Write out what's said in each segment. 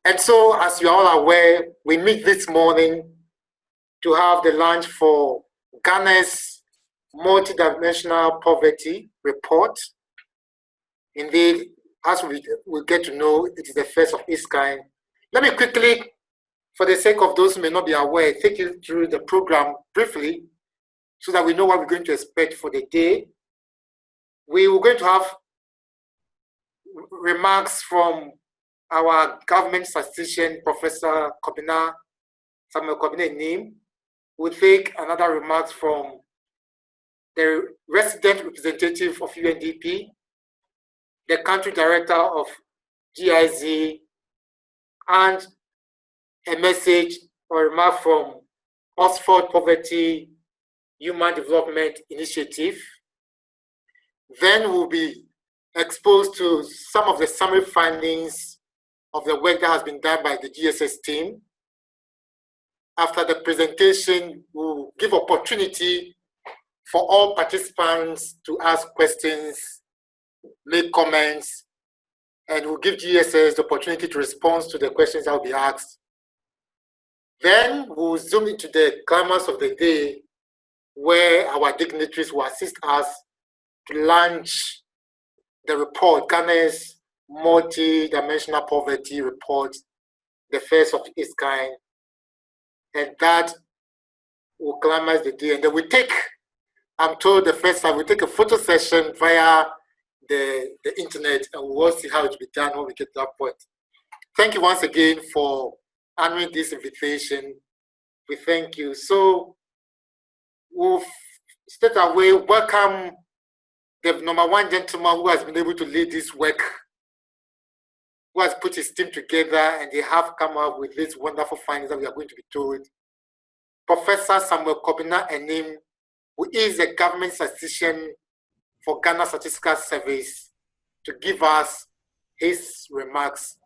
And so, as you are all aware, we meet this morning to have the launch for Ghana's Multidimensional Poverty Report. Indeed, as we get to know, it is the first of its kind. Let me quickly, for the sake of those who may not be aware, take you through the program briefly so that we know what we're going to expect for the day. We were going to have remarks from our government statistician, Professor Samuel Kobina. We'll take another remarks from the resident representative of UNDP, the country director of GIZ, and a message or remark from Oxford Poverty Human Development Initiative. Then we'll be exposed to some of the summary findings of the work that has been done by the GSS team. After the presentation, we'll give opportunity for all participants to ask questions, make comments, and we'll give GSS the opportunity to respond to the questions that will be asked. Then we'll zoom into the climax of the day, where our dignitaries will assist us to launch the report, Ghana's Multi-Dimensional Poverty Report, the first of its kind. And that will climax the day. And then we take, I'm told the first time, we take a photo session via the internet, and we'll see how it will be done when we get to that point. Thank you once again for honoring this invitation. We thank you. So we'll straight away welcome the #1 gentleman who has been able to lead this work, who has put his team together, and they have come up with these wonderful findings that we are going to be told. Professor Samuel Kobina, who is a government statistician for Ghana Statistical Service, to give us his remarks.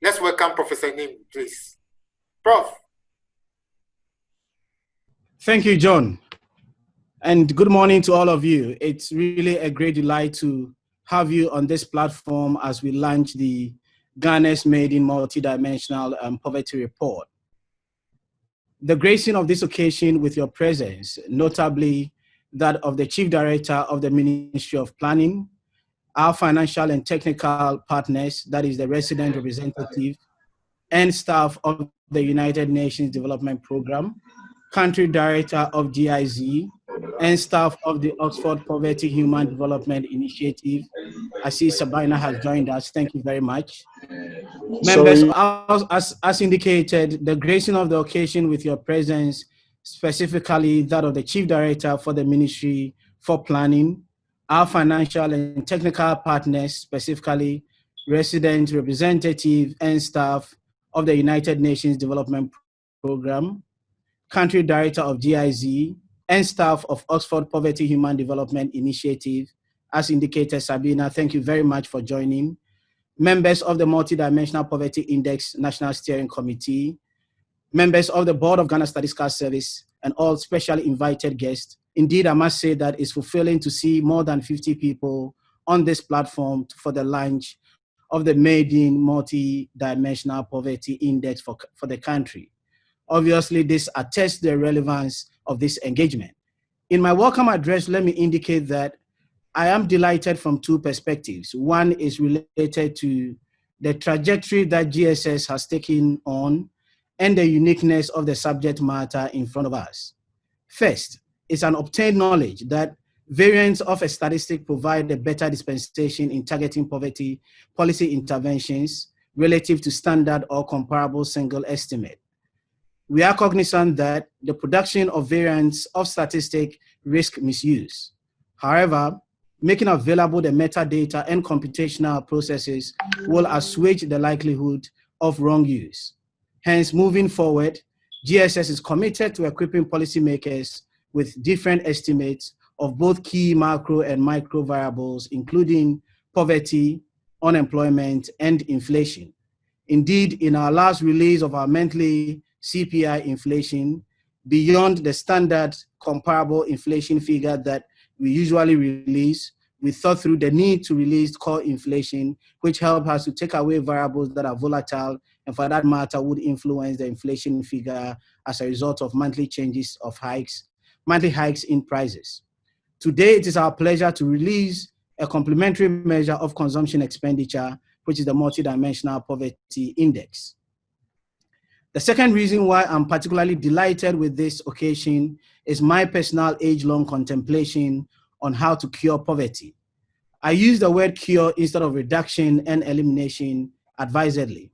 Let's welcome Professor Enim, please. Prof. Thank you, John. And good morning to all of you. It's really a great delight to have you on this platform as we launch the Ghana's maiden multidimensional poverty report. The gracing of this occasion with your presence, notably that of the Chief Director of the Ministry of Planning, our financial and technical partners, that is the resident representative, and staff of the United Nations Development Program, Country Director of GIZ, and staff of the Oxford Poverty Human Development Initiative. I see Sabina has joined us. Thank you very much. Members, as indicated, the gracing of the occasion with your presence, specifically that of the Chief Director for the Ministry for Planning, our financial and technical partners, specifically resident representative and staff of the United Nations Development Program, Country Director of GIZ, and staff of Oxford Poverty Human Development Initiative. As indicated, Sabina, thank you very much for joining. Members of the Multidimensional Poverty Index National Steering Committee, members of the Board of Ghana Statistical Service, and all specially invited guests. Indeed, I must say that it's fulfilling to see more than 50 people on this platform for the launch of the maiden Multidimensional Poverty Index for the country. Obviously, this attests the relevance of this engagement. In my welcome address, let me indicate that I am delighted from two perspectives. One is related to the trajectory that GSS has taken on and the uniqueness of the subject matter in front of us. First, it's an obtained knowledge that variants of a statistic provide a better dispensation in targeting poverty policy interventions relative to standard or comparable single estimate. We are cognizant that the production of variants of statistic risk misuse. However, making available the metadata and computational processes will assuage the likelihood of wrong use. Hence, moving forward, GSS is committed to equipping policymakers with different estimates of both key macro and micro variables, including poverty, unemployment, and inflation. Indeed, in our last release of our monthly CPI inflation, beyond the standard comparable inflation figure that we usually release, we thought through the need to release core inflation, which helped us to take away variables that are volatile and for that matter would influence the inflation figure as a result of monthly changes of monthly hikes in prices. Today, it is our pleasure to release a complementary measure of consumption expenditure, which is the Multidimensional Poverty Index. The second reason why I'm particularly delighted with this occasion is my personal age-long contemplation on how to cure poverty. I use the word cure instead of reduction and elimination advisedly.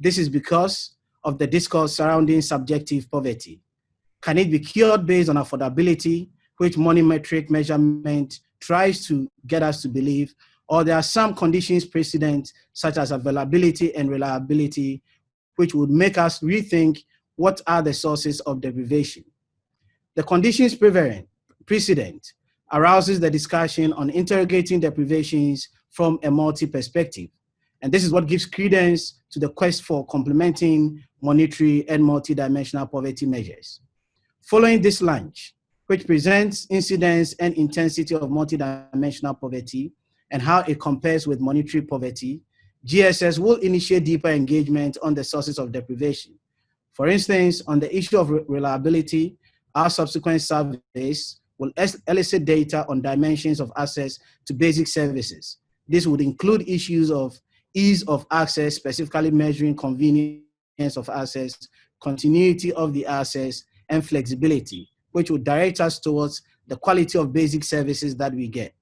This is because of the discourse surrounding subjective poverty. Can it be cured based on affordability, which money metric measurement tries to get us to believe, or there are some conditions precedent, such as availability and reliability, which would make us rethink what are the sources of deprivation. The conditions precedent arouses the discussion on interrogating deprivations from a multi-perspective. And this is what gives credence to the quest for complementing monetary and multidimensional poverty measures. Following this launch, which presents incidence and intensity of multidimensional poverty and how it compares with monetary poverty, GSS will initiate deeper engagement on the sources of deprivation. For instance, on the issue of reliability, our subsequent surveys will elicit data on dimensions of access to basic services. This would include issues of ease of access, specifically measuring convenience of access, continuity of the access, and flexibility, which would direct us towards the quality of basic services that we get.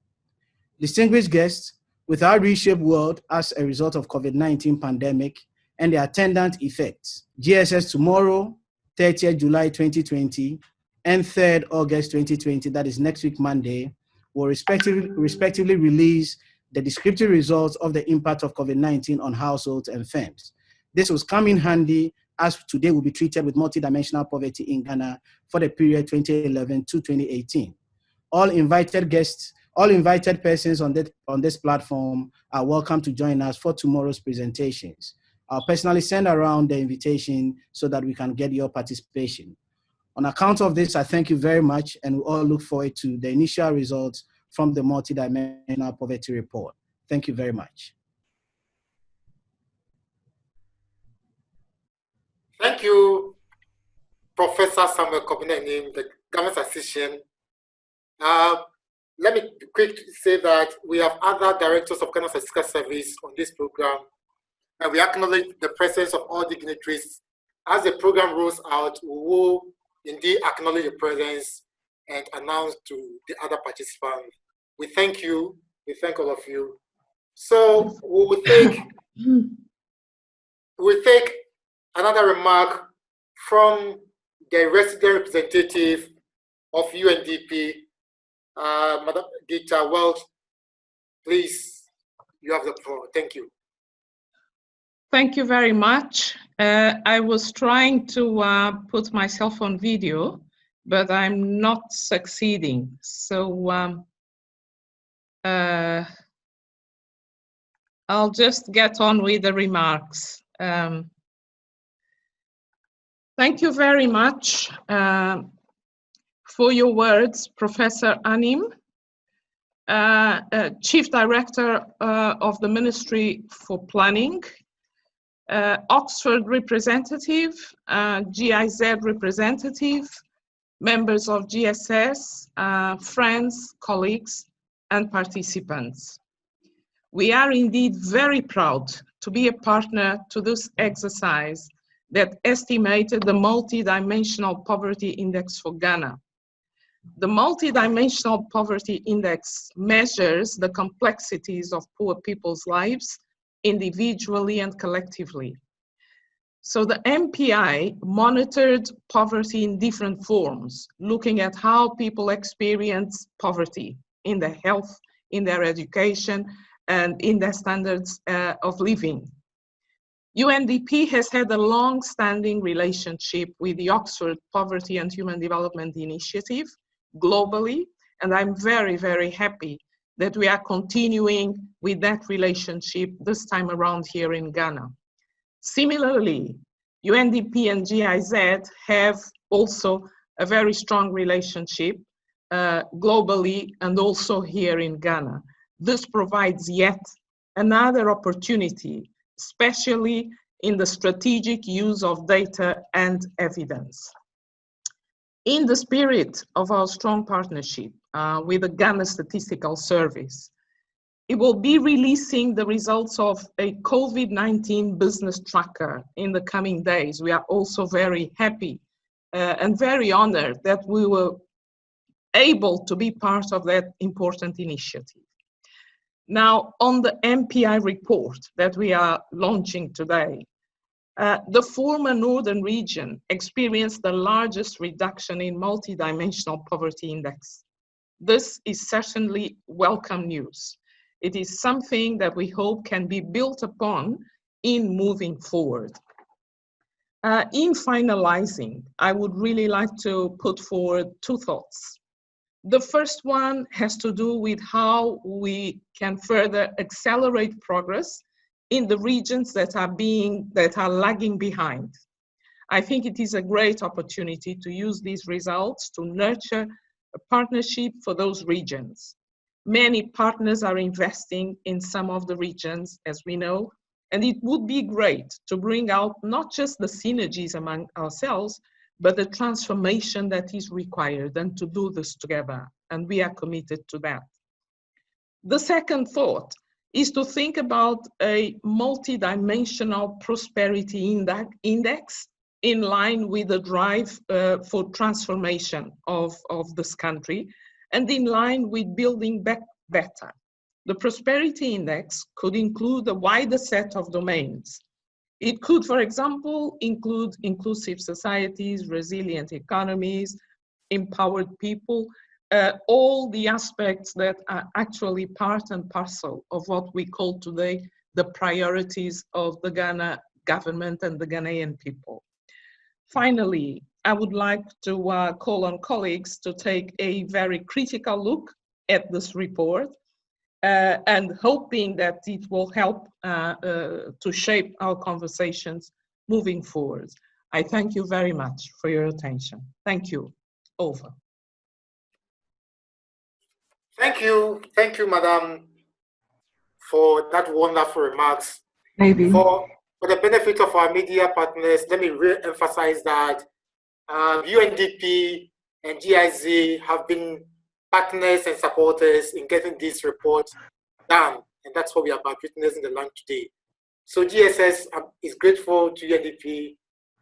Distinguished guests, with our reshaped world as a result of COVID-19 pandemic and the attendant effects, GSS tomorrow, 30th July 2020, and 3rd August 2020, that is next week Monday, will respectively release the descriptive results of the impact of COVID-19 on households and firms. This will come in handy as today will be treated with multidimensional poverty in Ghana for the period 2011 to 2018. All invited guests, all invited persons on this platform are welcome to join us for tomorrow's presentations. I'll personally send around the invitation so that we can get your participation. On account of this, I thank you very much, and we all look forward to the initial results from the Multidimensional Poverty Report. Thank you very much. Thank you, Professor Samuel Kobina, the Government Assistant. Let me quickly say that we have other directors of Ghana Statistical Service on this program, and we acknowledge the presence of all dignitaries. As the program rolls out, we will indeed acknowledge your presence and announce to the other participants. We thank you. We thank all of you. So we will take another remark from the resident representative of UNDP, Madam Gita Welch. Please, you have the floor. Thank you. Thank you very much. I was trying to put myself on video, but I'm not succeeding. So I'll just get on with the remarks. Thank you very much for your words, Professor Anim, Chief Director of the Ministry for Planning, Oxford representative, GIZ representative, members of GSS, friends, colleagues, and participants. We are indeed very proud to be a partner to this exercise that estimated the Multidimensional Poverty Index for Ghana. The Multidimensional Poverty Index measures the complexities of poor people's lives individually and collectively. So the MPI monitored poverty in different forms, looking at how people experience poverty in their health, in their education, and in their standards of living. UNDP has had a long-standing relationship with the Oxford Poverty and Human Development Initiative globally, and I'm very, very happy that we are continuing with that relationship this time around here in Ghana. Similarly, UNDP and GIZ have also a very strong relationship globally and also here in Ghana. This provides yet another opportunity, especially in the strategic use of data and evidence. In the spirit of our strong partnership with the Ghana Statistical Service, it will be releasing the results of a COVID-19 business tracker in the coming days. We are also very happy and very honored that we were able to be part of that important initiative. Now, on the MPI report that we are launching today, the former northern region experienced the largest reduction in multidimensional poverty index. This is certainly welcome news. It is something that we hope can be built upon in moving forward. In finalizing, I would really like to put forward two thoughts. The first one has to do with how we can further accelerate progress in the regions that are lagging behind. I think it is a great opportunity to use these results to nurture a partnership for those regions. Many partners are investing in some of the regions, as we know, and it would be great to bring out not just the synergies among ourselves, but the transformation that is required, and to do this together, and we are committed to that. The second thought is to think about a multidimensional prosperity index in line with the drive for transformation of this country, and in line with building back better. The prosperity index could include a wider set of domains. It could, for example, include inclusive societies, resilient economies, empowered people, all the aspects that are actually part and parcel of what we call today the priorities of the Ghana government and the Ghanaian people. Finally, I would like to call on colleagues to take a very critical look at this report, and hoping that it will help to shape our conversations moving forward. I thank you very much for your attention. Thank you. Over. Thank you, Madam, for that wonderful remarks. Maybe. For the benefit of our media partners, let me re-emphasize that UNDP and GIZ have been partners and supporters in getting this report done, and that's what we are about witnessing the lunch today. So GSS is grateful to UNDP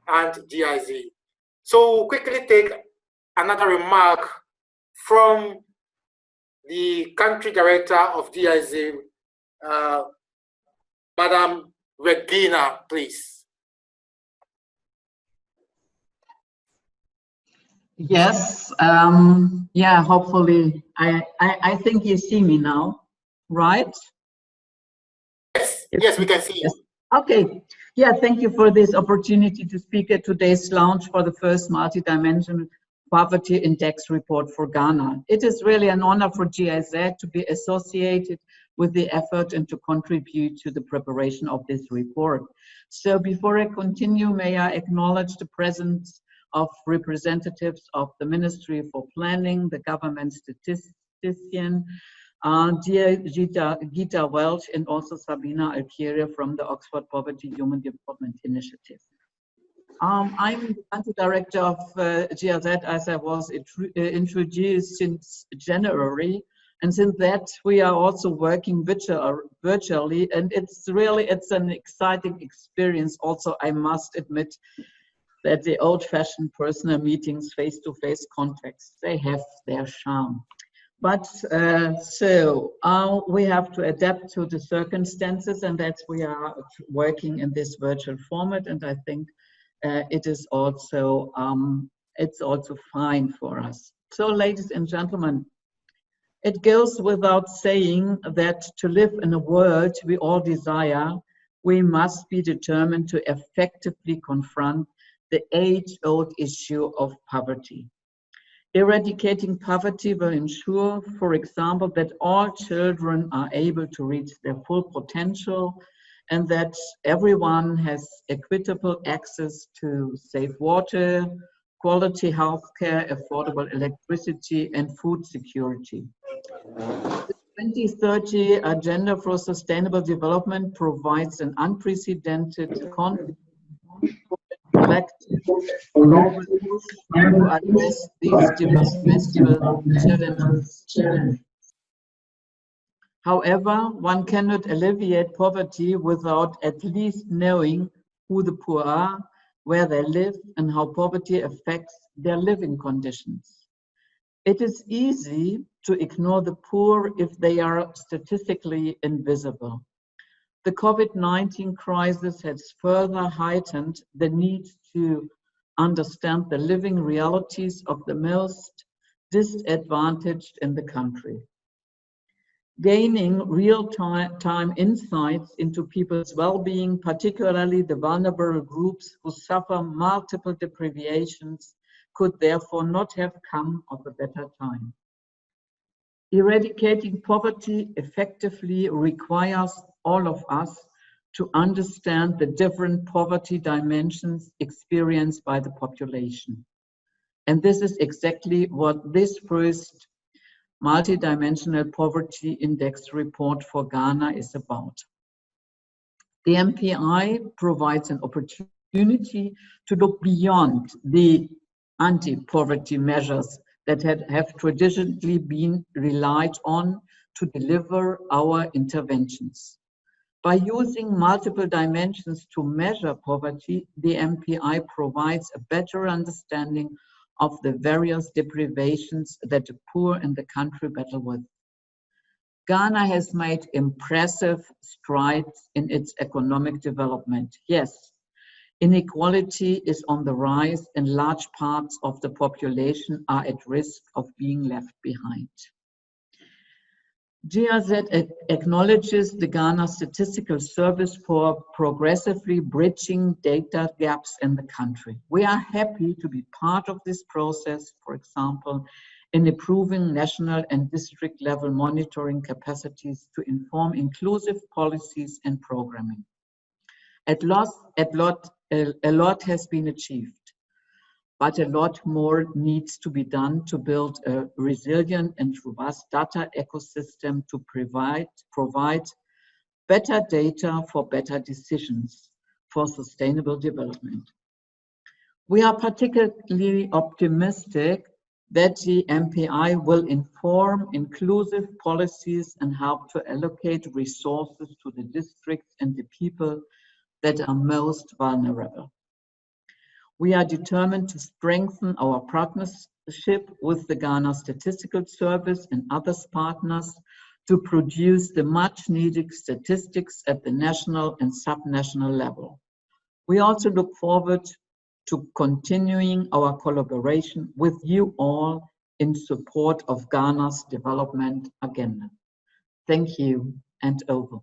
and GIZ. So we'll quickly take another remark from the country director of GIZ, Madam Regina, please. Yes, yeah, hopefully, I think you see me now, right? Yes, we can see you. Okay, yeah, thank you for this opportunity to speak at today's launch for the first multidimensional poverty index report for Ghana. It is really an honor for GIZ to be associated with the effort and to contribute to the preparation of this report. So before I continue, may I acknowledge the presence of representatives of the Ministry for Planning, the government statistician, dear Gita Welch, and also Sabina Alkieria from the Oxford Poverty Human Development Initiative. I'm the country director of GIZ, as I was introduced since January, and since that we are also working virtually, and it's an exciting experience. Also, I must admit that the old-fashioned personal meetings, face-to-face contacts, they have their charm. But we have to adapt to the circumstances, and that's we are working in this virtual format, and I think it is also it's also fine for us. So, ladies and gentlemen, it goes without saying that to live in a world we all desire, we must be determined to effectively confront the age-old issue of poverty. Eradicating poverty will ensure, for example, that all children are able to reach their full potential and that everyone has equitable access to safe water, quality healthcare, affordable electricity, and food security. 2030 Agenda for Sustainable Development provides an unprecedented collective global push to address these devastating challenges. However, one cannot alleviate poverty without at least knowing who the poor are, where they live, and how poverty affects their living conditions. It is easy to ignore the poor if they are statistically invisible. The COVID-19 crisis has further heightened the need to understand the living realities of the most disadvantaged in the country. Gaining real-time insights into people's well-being, particularly the vulnerable groups who suffer multiple deprivations, could therefore not have come at a better time. Eradicating poverty effectively requires all of us to understand the different poverty dimensions experienced by the population. And this is exactly what this first Multidimensional Poverty Index report for Ghana is about. The MPI provides an opportunity to look beyond the anti-poverty measures that have traditionally been relied on to deliver our interventions. By using multiple dimensions to measure poverty, the MPI provides a better understanding of the various deprivations that the poor in the country battle with. Ghana has made impressive strides in its economic development. Yes, inequality is on the rise and large parts of the population are at risk of being left behind. GIZ acknowledges the Ghana Statistical Service for progressively bridging data gaps in the country. We are happy to be part of this process, for example, in improving national and district level monitoring capacities to inform inclusive policies and programming. A lot has been achieved, but a lot more needs to be done to build a resilient and robust data ecosystem to provide better data for better decisions for sustainable development. We are particularly optimistic that the MPI will inform inclusive policies and help to allocate resources to the districts and the people that are most vulnerable. We are determined to strengthen our partnership with the Ghana Statistical Service and other partners to produce the much needed statistics at the national and subnational level. We also look forward to continuing our collaboration with you all in support of Ghana's development agenda. Thank you, and over.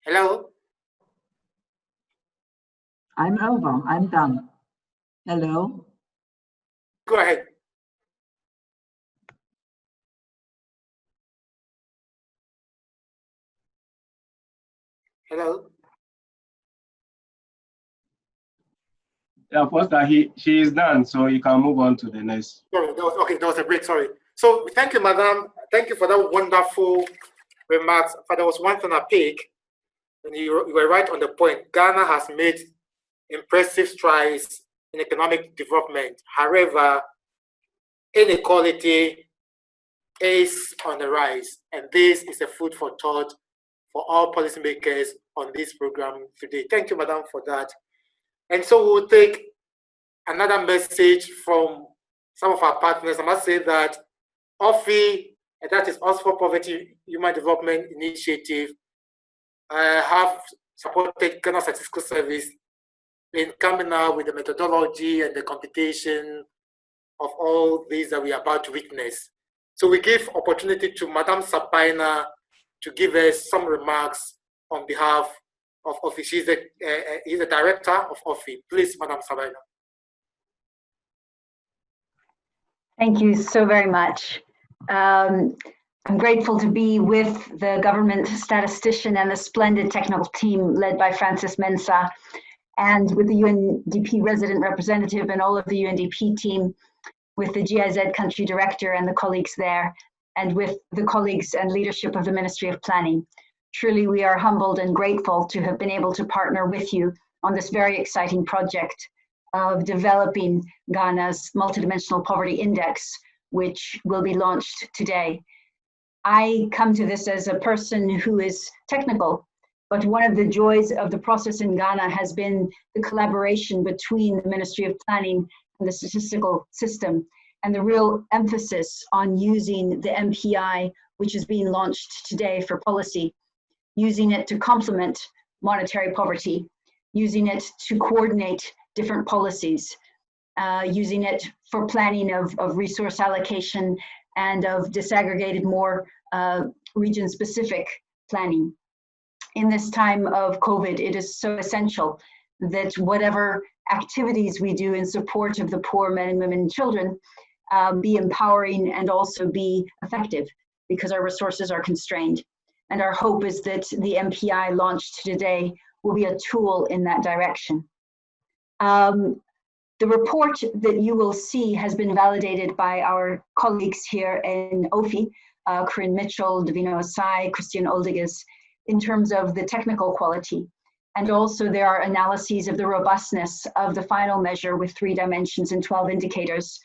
Hello? I'm over, I'm done. Hello? Go ahead. Hello? Yeah, Pastor, she is done, so you can move on to the next. Sorry, that was a break, sorry. So thank you, madam. Thank you for that wonderful remarks. But there was one thing I picked, and you were right on the point. Ghana has made impressive strides in economic development. However, inequality is on the rise, and this is a food for thought for all policymakers on this program today. Thank you, madam, for that. And so we'll take another message from some of our partners. I must say that OPHI, and that is Oxford Poverty Human Development Initiative, have supported Ghana Statistical Service in coming out with the methodology and the computation of all these that we are about to witness. So we give opportunity to Madam Sabina to give us some remarks on behalf of OPHI. She's the director of OPHI. Please, Madam Sabina. Thank you so very much. I'm grateful to be with the government statistician and the splendid technical team led by Francis Mensah, and with the UNDP resident representative and all of the UNDP team, with the GIZ country director and the colleagues there, and with the colleagues and leadership of the Ministry of Planning. Truly, we are humbled and grateful to have been able to partner with you on this very exciting project of developing Ghana's Multidimensional Poverty Index, which will be launched today. I come to this as a person who is technical, but one of the joys of the process in Ghana has been the collaboration between the Ministry of Planning and the statistical system, and the real emphasis on using the MPI, which is being launched today for policy, using it to complement monetary poverty, using it to coordinate different policies, using it for planning of resource allocation and of disaggregated, more region-specific planning. In this time of COVID, it is so essential that whatever activities we do in support of the poor men and women and children be empowering and also be effective, because our resources are constrained. And our hope is that the MPI launched today will be a tool in that direction. The report that you will see has been validated by our colleagues here in OPHI, Corinne Mitchell, Davina Osai, Christian Oldiges, in terms of the technical quality. And also there are analyses of the robustness of the final measure with 3 dimensions and 12 indicators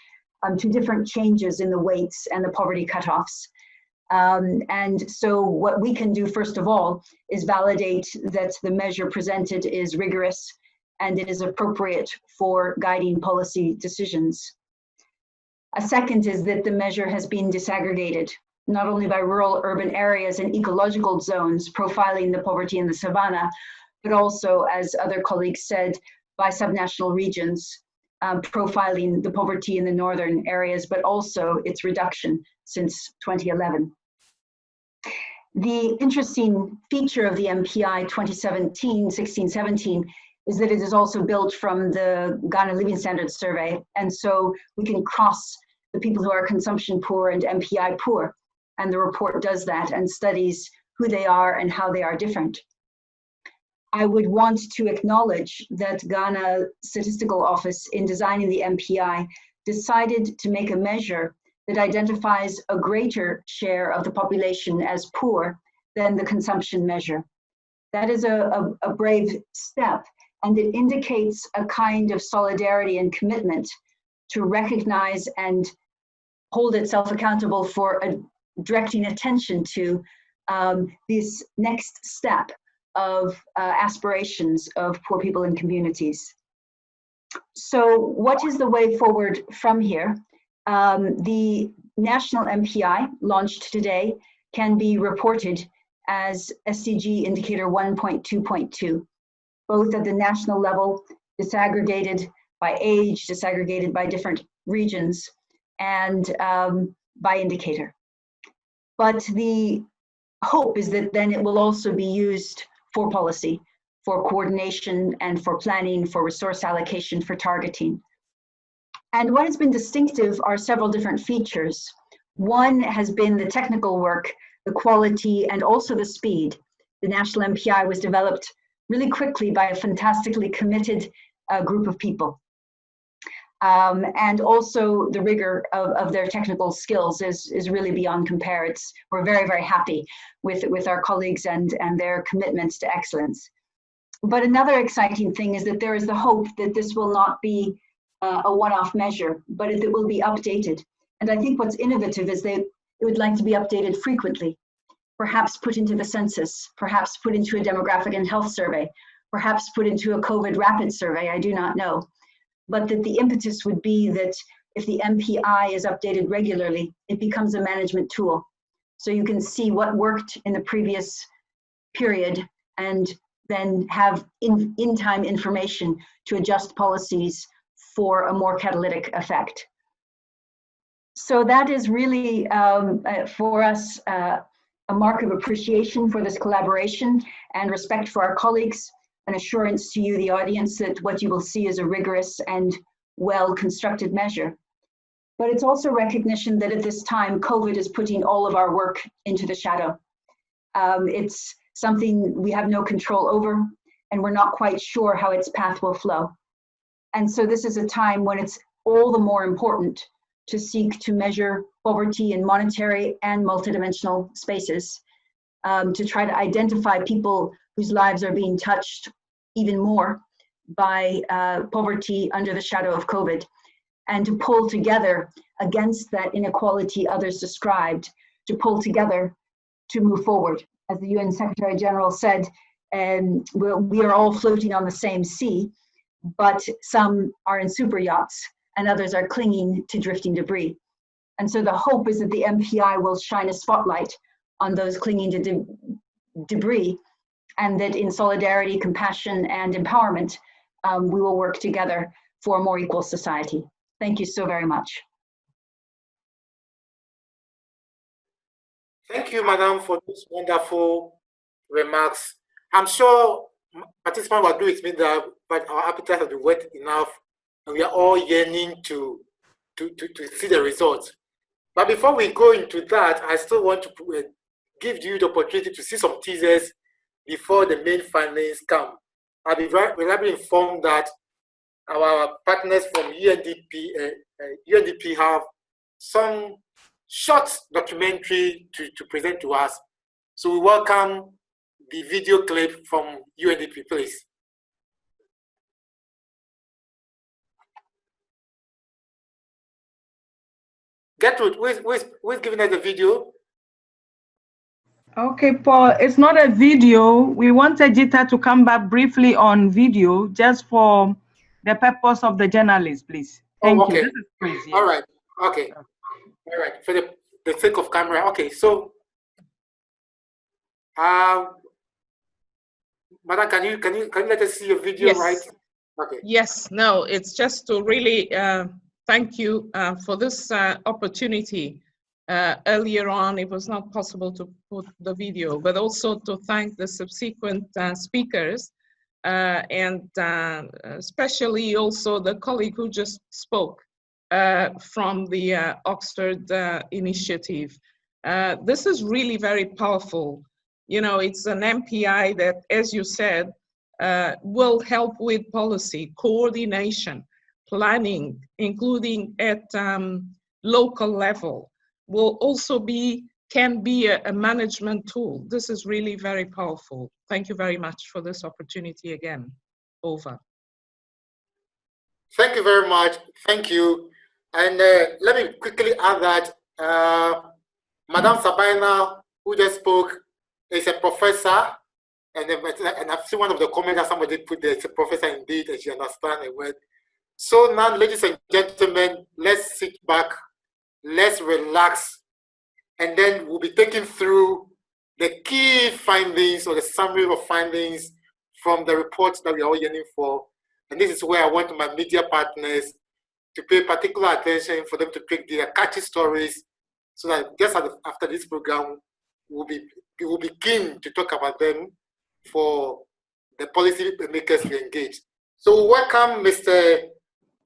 to different changes in the weights and the poverty cutoffs. And so what we can do, first of all, is validate that the measure presented is rigorous and it is appropriate for guiding policy decisions. A second is that the measure has been disaggregated, not only by rural urban areas and ecological zones, profiling the poverty in the savannah, but also, as other colleagues said, by subnational regions, profiling the poverty in the northern areas, but also its reduction since 2011. The interesting feature of the MPI 2016-17 is that it is also built from the Ghana Living Standards Survey, and so we can cross the people who are consumption poor and MPI poor, and the report does that and studies who they are and how they are different. I would want to acknowledge that Ghana Statistical Office, in designing the MPI, decided to make a measure that identifies a greater share of the population as poor than the consumption measure. That is a brave step, and it indicates a kind of solidarity and commitment to recognize and hold itself accountable for directing attention to this next step of aspirations of poor people and communities. So what is the way forward from here? The national MPI launched today can be reported as SDG indicator 1.2.2, both at the national level, disaggregated by age, disaggregated by different regions, and by indicator. But the hope is that then it will also be used for policy, for coordination and for planning, for resource allocation, for targeting. And what has been distinctive are several different features. One has been the technical work, the quality, and also the speed. The national MPI was developed really quickly by a fantastically committed group of people. And also the rigor of their technical skills is really beyond compare. We're very, very happy with our colleagues and their commitments to excellence. But another exciting thing is that there is the hope that this will not be a one-off measure, but it will be updated. And I think what's innovative is that it would like to be updated frequently, perhaps put into the census, perhaps put into a demographic and health survey, perhaps put into a COVID rapid survey, I do not know. But that the impetus would be that if the MPI is updated regularly, it becomes a management tool. So you can see what worked in the previous period and then have in-time information to adjust policies for a more catalytic effect. So that is really, for us, a mark of appreciation for this collaboration and respect for our colleagues, an assurance to you, the audience, that what you will see is a rigorous and well-constructed measure. But it's also recognition that at this time, COVID is putting all of our work into the shadow. It's something we have no control over, and we're not quite sure how its path will flow. And so this is a time when it's all the more important to seek to measure poverty in monetary and multidimensional spaces, to try to identify people whose lives are being touched even more by poverty under the shadow of COVID, and to pull together against that inequality others described, to pull together to move forward. As the UN Secretary General said, we are all floating on the same sea, but some are in super yachts and others are clinging to drifting debris. And so the hope is that the MPI will shine a spotlight on those clinging to debris, and that in solidarity, compassion, and empowerment, we will work together for a more equal society. Thank you so very much. Thank you, Madam, for those wonderful remarks. I'm sure participants will agree with me that but our appetite has been wet enough, and we are all yearning to see the results. But before we go into that, I still want to give you the opportunity to see some teasers before the main findings come. I'll be reliably informed that our partners from UNDP have some short documentary to present to us. So we welcome the video clip from UNDP, please. Gertrude, who is giving us the video? Okay, Paul, it's not a video. We wanted Jita to come back briefly on video just for the purpose of the journalist, please. Thank okay. you. This is Chris, yes. All right. Okay. All right. For the sake of camera. Okay. So, Madam, can you let us see your video, Yes. right? Okay. Yes. No, it's just to really thank you for this opportunity. Earlier on, it was not possible to put the video, but also to thank the subsequent speakers, and especially also the colleague who just spoke from the Oxford initiative. This is really very powerful. You know, it's an MPI that, as you said, will help with policy, coordination, planning, including at local level. Will also can be a management tool. This is really very powerful. Thank you very much for this opportunity again. Over. Thank you very much. Thank you. And let me quickly add that Madame Sabina, who just spoke, is a professor. And I've seen one of the comments that somebody put there, it's a professor indeed, and she understands the word. So now, ladies and gentlemen, let's sit back, let's relax, and then we'll be taking through the key findings or the summary of findings from the reports that we are all yearning for. And this is where I want my media partners to pay particular attention for them to pick their catchy stories, so that just after this program, we will begin to talk about them for the policy makers to engage. So welcome Mr.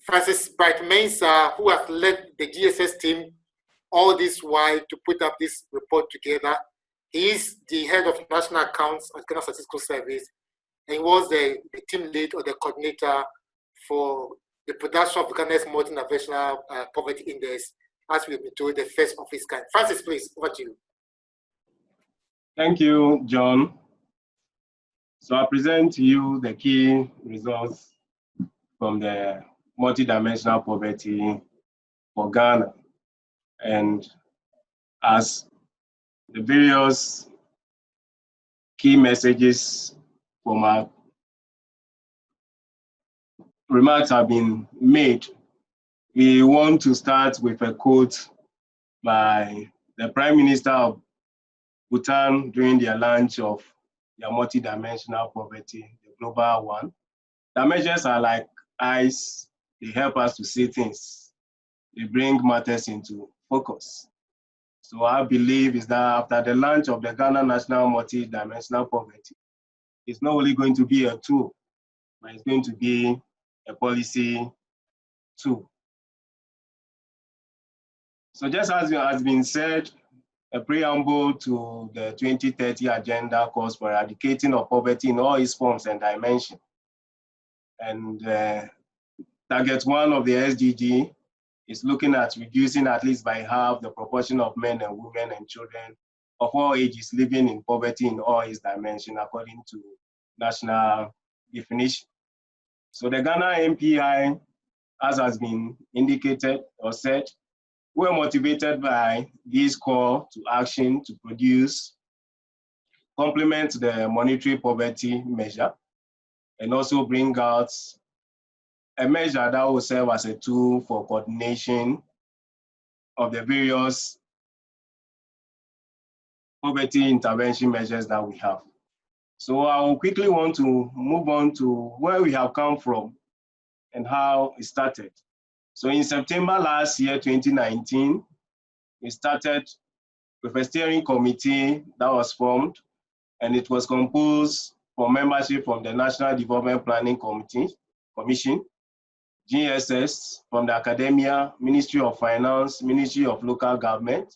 Francis Bright-Mensah, who has led the GSS team all this while to put up this report together. He is the head of national accounts at Ghana Statistical Service, and he was the team lead or the coordinator for the production of Ghana's multidimensional poverty index, as we've been told, the first of its kind. Francis, please, over to you. Thank you, John. So I present to you the key results from the multidimensional poverty for Ghana. And as the various key messages from our remarks have been made, we want to start with a quote by the Prime Minister of Bhutan during their launch of their multidimensional poverty, the global one. The measures are like eyes, they help us to see things. They bring matters into focus. So I believe is that after the launch of the Ghana National Multidimensional Poverty, it's not only going to be a tool, but it's going to be a policy tool. So just as has been said, a preamble to the 2030 agenda calls for eradicating of poverty in all its forms and dimensions. And target 1 of the SDG is looking at reducing at least by half the proportion of men and women and children of all ages living in poverty in all its dimensions according to national definition. So the Ghana MPI, as has been indicated or said, we're motivated by this call to action to produce, complement the monetary poverty measure, and also bring out a measure that will serve as a tool for coordination of the various poverty intervention measures that we have. So I will quickly want to move on to where we have come from and how it started. So in September last year, 2019, we started with a steering committee that was formed, and it was composed from membership from the National Development Planning Commission, GSS, from the academia, Ministry of Finance, Ministry of Local Government,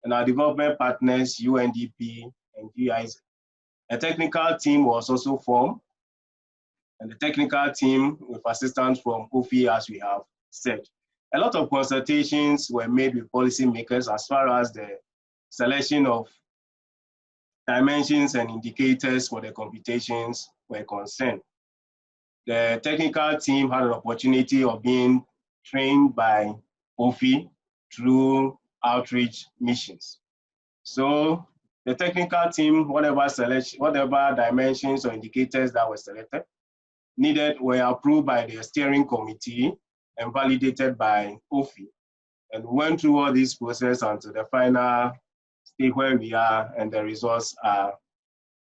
and our development partners, UNDP and GIZ. A technical team was also formed, and the technical team with assistance from OPHI, as we have said. A lot of consultations were made with policymakers as far as the selection of dimensions and indicators for the computations were concerned. The technical team had an opportunity of being trained by OPHI through outreach missions. So the technical team, whatever dimensions or indicators that were selected, were approved by the steering committee and validated by OPHI. And we went through all this process until the final stage where we are and the results are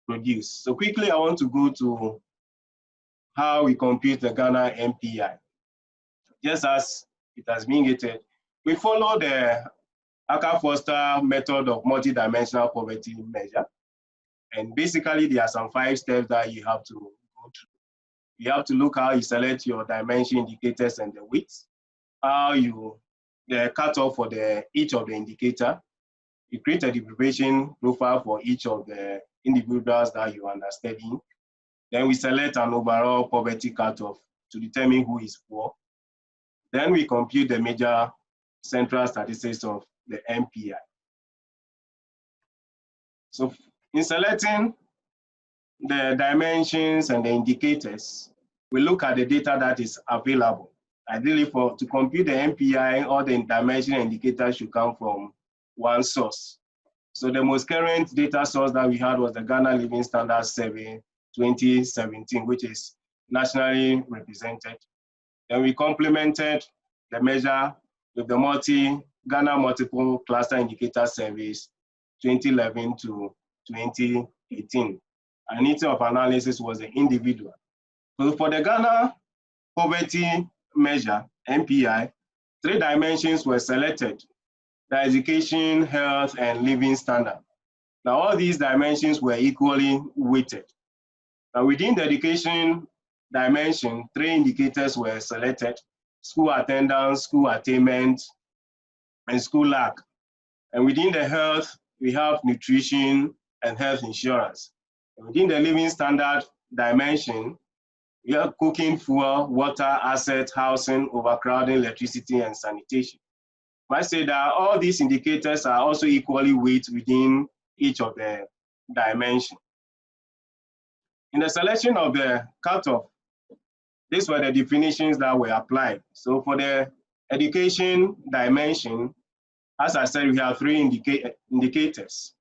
produced. So quickly, I want to go to how we compute the Ghana MPI. Just as it has been stated, we follow the Acker-Foster method of multidimensional poverty measure. And basically, there are some 5 steps that you have to go through. You have to look how you select your dimension indicators and the weights, the cutoff for each of the indicator. You create a deprivation profile for each of the individuals that you are studying. Then we select an overall poverty cutoff to determine who is poor. Then we compute the major central statistics of the MPI. So in selecting the dimensions and the indicators, we look at the data that is available. Ideally, to compute the MPI, all the dimension indicators should come from one source. So the most current data source that we had was the Ghana Living Standards Survey 2017, which is nationally represented. Then we complemented the measure with the Ghana Multiple Cluster Indicator Surveys 2011 to 2018. Our need of analysis was the individual. So for the Ghana poverty measure, MPI, 3 dimensions were selected: the education, health, and living standard. Now all these dimensions were equally weighted. Now within the education dimension, 3 indicators were selected: school attendance, school attainment, and school lack. And within the health, we have nutrition and health insurance. And within the living standard dimension, we have cooking, fuel, water, asset, housing, overcrowding, electricity, and sanitation. I say that all these indicators are also equally weighted within each of the dimensions. In the selection of the cutoff, these were the definitions that were applied. So for the education dimension, as I said, we have 3 indicators.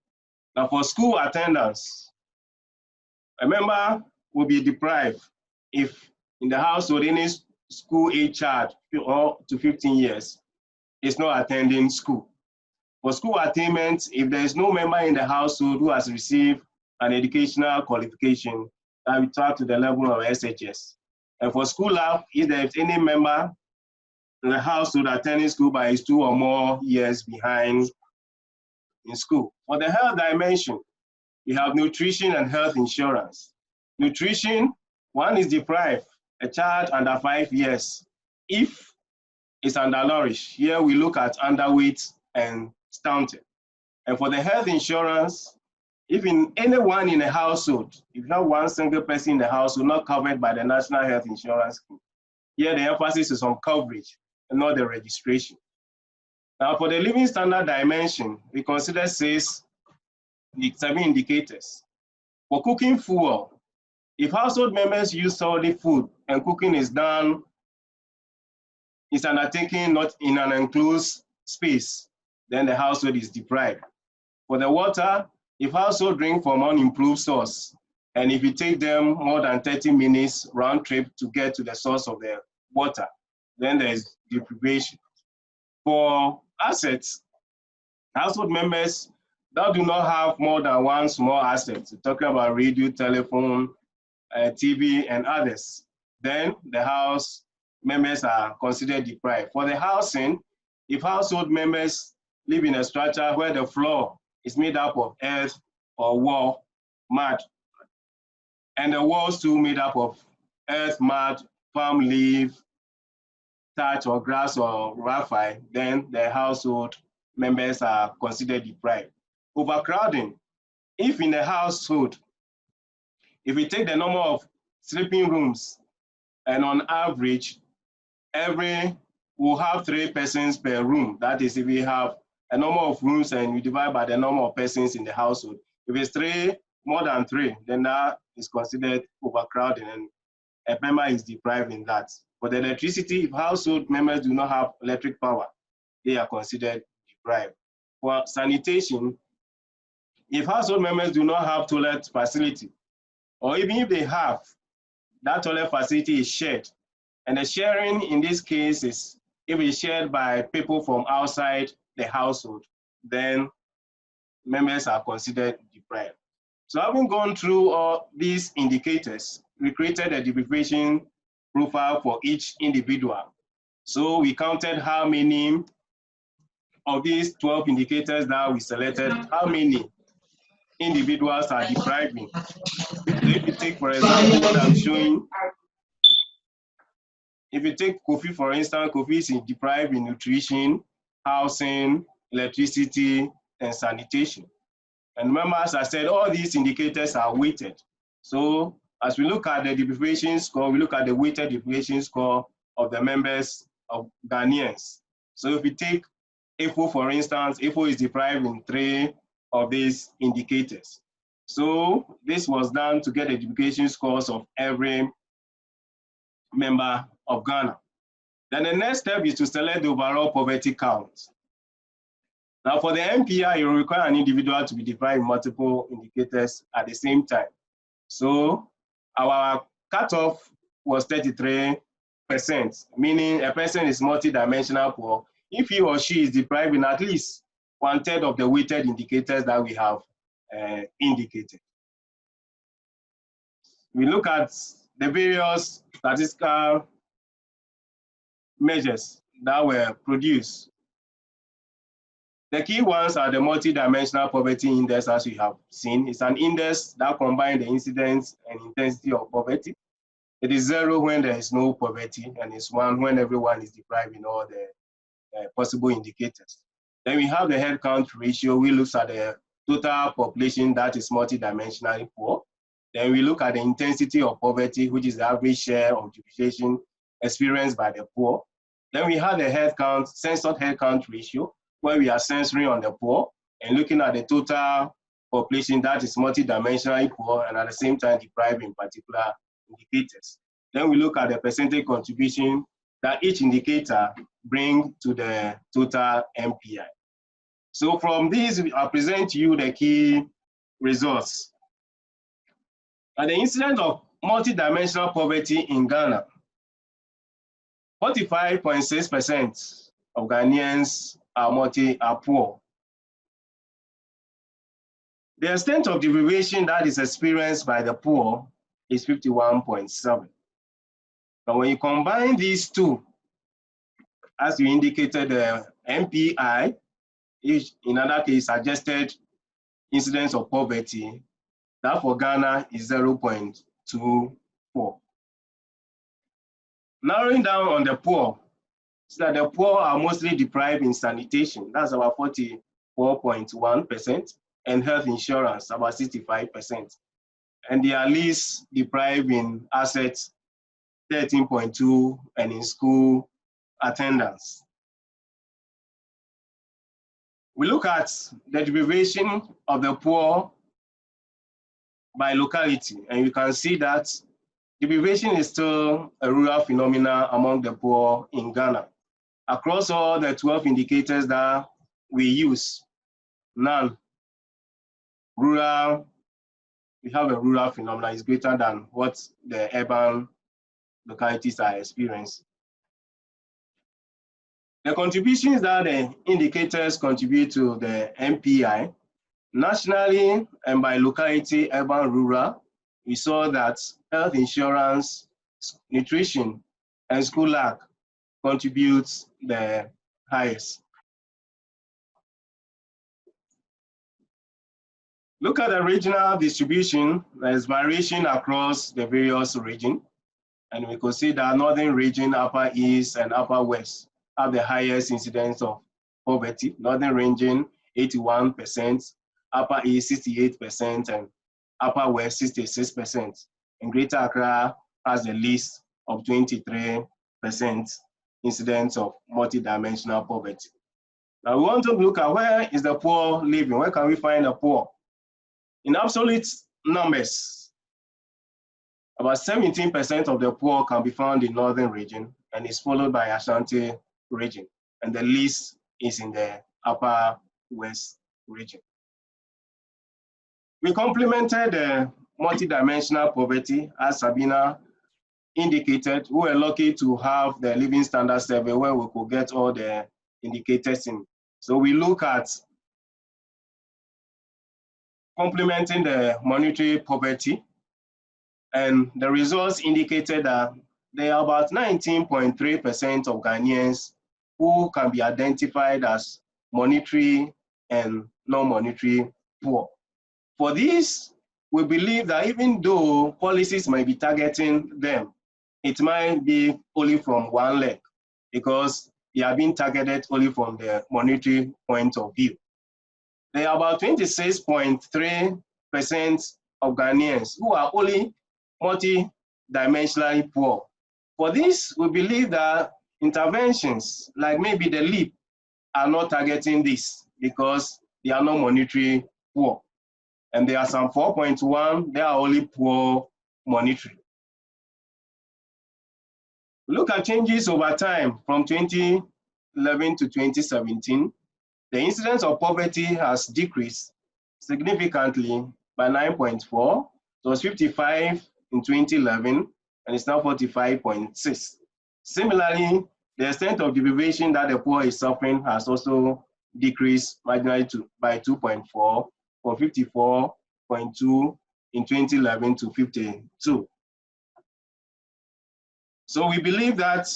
Now for school attendance, a member will be deprived if in the household any school-age child to 15 years is not attending school. For school attainment, if there is no member in the household who has received an educational qualification, that we track to the level of SHS. And for school life, if there is any member in the household attending school but is 2 or more years behind in school. For the health dimension, we have nutrition and health insurance. Nutrition, one is deprived, a child under 5 years, if it's undernourished. Here we look at underweight and stunted. And for the health insurance, if anyone in a household, if you have one single person in the household not covered by the National Health Insurance Scheme, here the emphasis is on coverage and not the registration. Now for the living standard dimension, we consider 7 indicators. For cooking fuel, if household members use solid food and cooking is done, is undertaken not in an enclosed space, then the household is deprived. For the water, if household drink from unimproved source, and if you take them more than 30 minutes round trip to get to the source of the water, then there is deprivation. For assets, household members that do not have more than one small asset, we're talking about radio, telephone, TV, and others, then the house members are considered deprived. For the housing, if household members live in a structure where the floor is made up of earth or wall, mud, and the walls too made up of earth, mud, palm leaf, thatch or grass or raffia, then the household members are considered deprived. Overcrowding, if in a household, if we take the number of sleeping rooms, and on average, we'll have 3 persons per room. That is, if we have a number of rooms and we divide by the number of persons in the household. If it's more than 3, then that is considered overcrowding and a member is deprived in that. For the electricity, if household members do not have electric power, they are considered deprived. For sanitation, if household members do not have toilet facility, or even if they have, that toilet facility is shared. And the sharing in this case is, if it's shared by people from outside the household, then members are considered deprived. So having gone through all these indicators, we created a deprivation profile for each individual. So we counted how many of these 12 indicators that we selected, how many individuals are depriving. So if you take, for example, what I'm showing, if you take Kofi, for instance, Kofi is deprived in nutrition, housing, electricity, and sanitation. And remember, as I said, all these indicators are weighted. So as we look at the deprivation score, we look at the weighted deprivation score of the members of Ghanaians. So if we take AFO, for instance, AFO is deprived in 3 of these indicators. So this was done to get the deprivation scores of every member of Ghana. Then the next step is to select the overall poverty count. Now for the MPI, you require an individual to be deprived in multiple indicators at the same time. So our cutoff was 33%, meaning a person is multidimensional poor if he or she is deprived in at least 1/3 of the weighted indicators that we have indicated. We look at the various statistical measures that were produced. The key ones are the multidimensional poverty index, as we have seen. It's an index that combines the incidence and intensity of poverty. It is 0 when there is no poverty, and it's 1 when everyone is deprived in all the possible indicators. Then we have the head count ratio. We look at the total population that is multidimensionally poor. Then we look at the intensity of poverty, which is the average share of deprivation experienced by the poor. Then we have the head count, censored head count ratio, where we are censoring on the poor and looking at the total population that is multidimensionally poor and at the same time deprived in particular indicators. Then we look at the percentage contribution that each indicator brings to the total MPI. So from these, I present to you the key results. And the incidence of multidimensional poverty in Ghana, 45.6% of Ghanaians are poor. The extent of deprivation that is experienced by the poor is 51.7. Now, when you combine these two, as you indicated, the MPI, in another case, suggested incidence of poverty, that for Ghana is 0.24. Narrowing down on the poor, So that the poor are mostly deprived in sanitation, that's about 44.1%, and health insurance, about 65%. And they are least deprived in assets, 13.2%, and in school attendance. We look at the deprivation of the poor by locality, and you can see that deprivation is still a rural phenomenon among the poor in Ghana. Across all the 12 indicators that we use, none rural, we have a rural phenomenon is greater than what the urban localities are experiencing. The contributions that the indicators contribute to the MPI, nationally and by locality, urban, rural, we saw that health insurance, nutrition, and school lack contributes the highest. Look at the regional distribution. There's variation across the various regions. And we could see that northern region, upper east and upper west have the highest incidence of poverty. Northern region, 81%, upper east, 68%, and upper west, 66%. And Greater Accra has the least of 23% incidence of multidimensional poverty. Now we want to look at where is the poor living? Where can we find the poor? In absolute numbers, about 17% of the poor can be found in northern region and is followed by Ashanti region. And the least is in the upper west region. We complemented the multidimensional poverty, as Sabina indicated. We were lucky to have the living standard survey where we could get all the indicators in. So we look at complementing the monetary poverty, and the results indicated that there are about 19.3% of Ghanaians who can be identified as monetary and non-monetary poor. For this, we believe that even though policies might be targeting them, it might be only from one leg because they are being targeted only from the monetary point of view. There are about 26.3% of Ghanaians who are only multi-dimensionally poor. For this, we believe that interventions like maybe the LEAP are not targeting this because they are not monetary poor. And there are some 4.1, they are only poor monetary. Look at changes over time from 2011 to 2017. The incidence of poverty has decreased significantly by 9.4. It was 55 in 2011, and it's now 45.6. Similarly, the extent of deprivation that the poor is suffering has also decreased marginally by 2.4, from 54.2 in 2011 to 52. So we believe that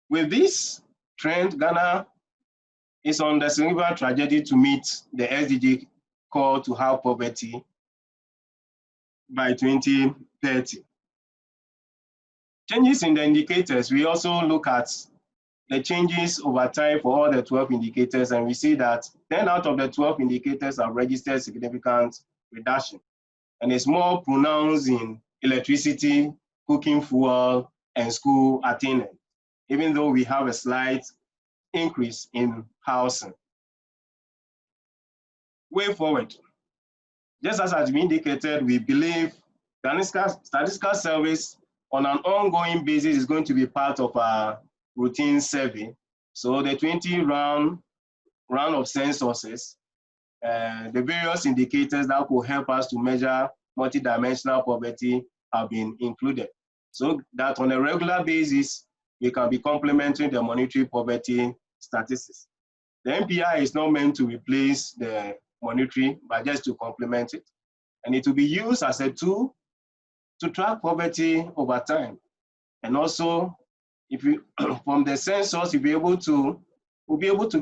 with this trend, Ghana is on the significant trajectory to meet the SDG call to halve poverty by 2030. Changes in the indicators, we also look at the changes over time for all the 12 indicators, and we see that 10 out of the 12 indicators have registered significant reduction. And it's more pronounced in electricity, cooking fuel, and school attainment, even though we have a slight increase in housing. Way forward, just as has been indicated, we believe the statistical service on an ongoing basis is going to be part of our routine survey. So the 20 round of censuses, the various indicators that will help us to measure multidimensional poverty have been included. So that on a regular basis, we can be complementing the monetary poverty statistics. The MPI is not meant to replace the monetary, but just to complement it. And it will be used as a tool to track poverty over time. And also, if you, from the census, we'll be able to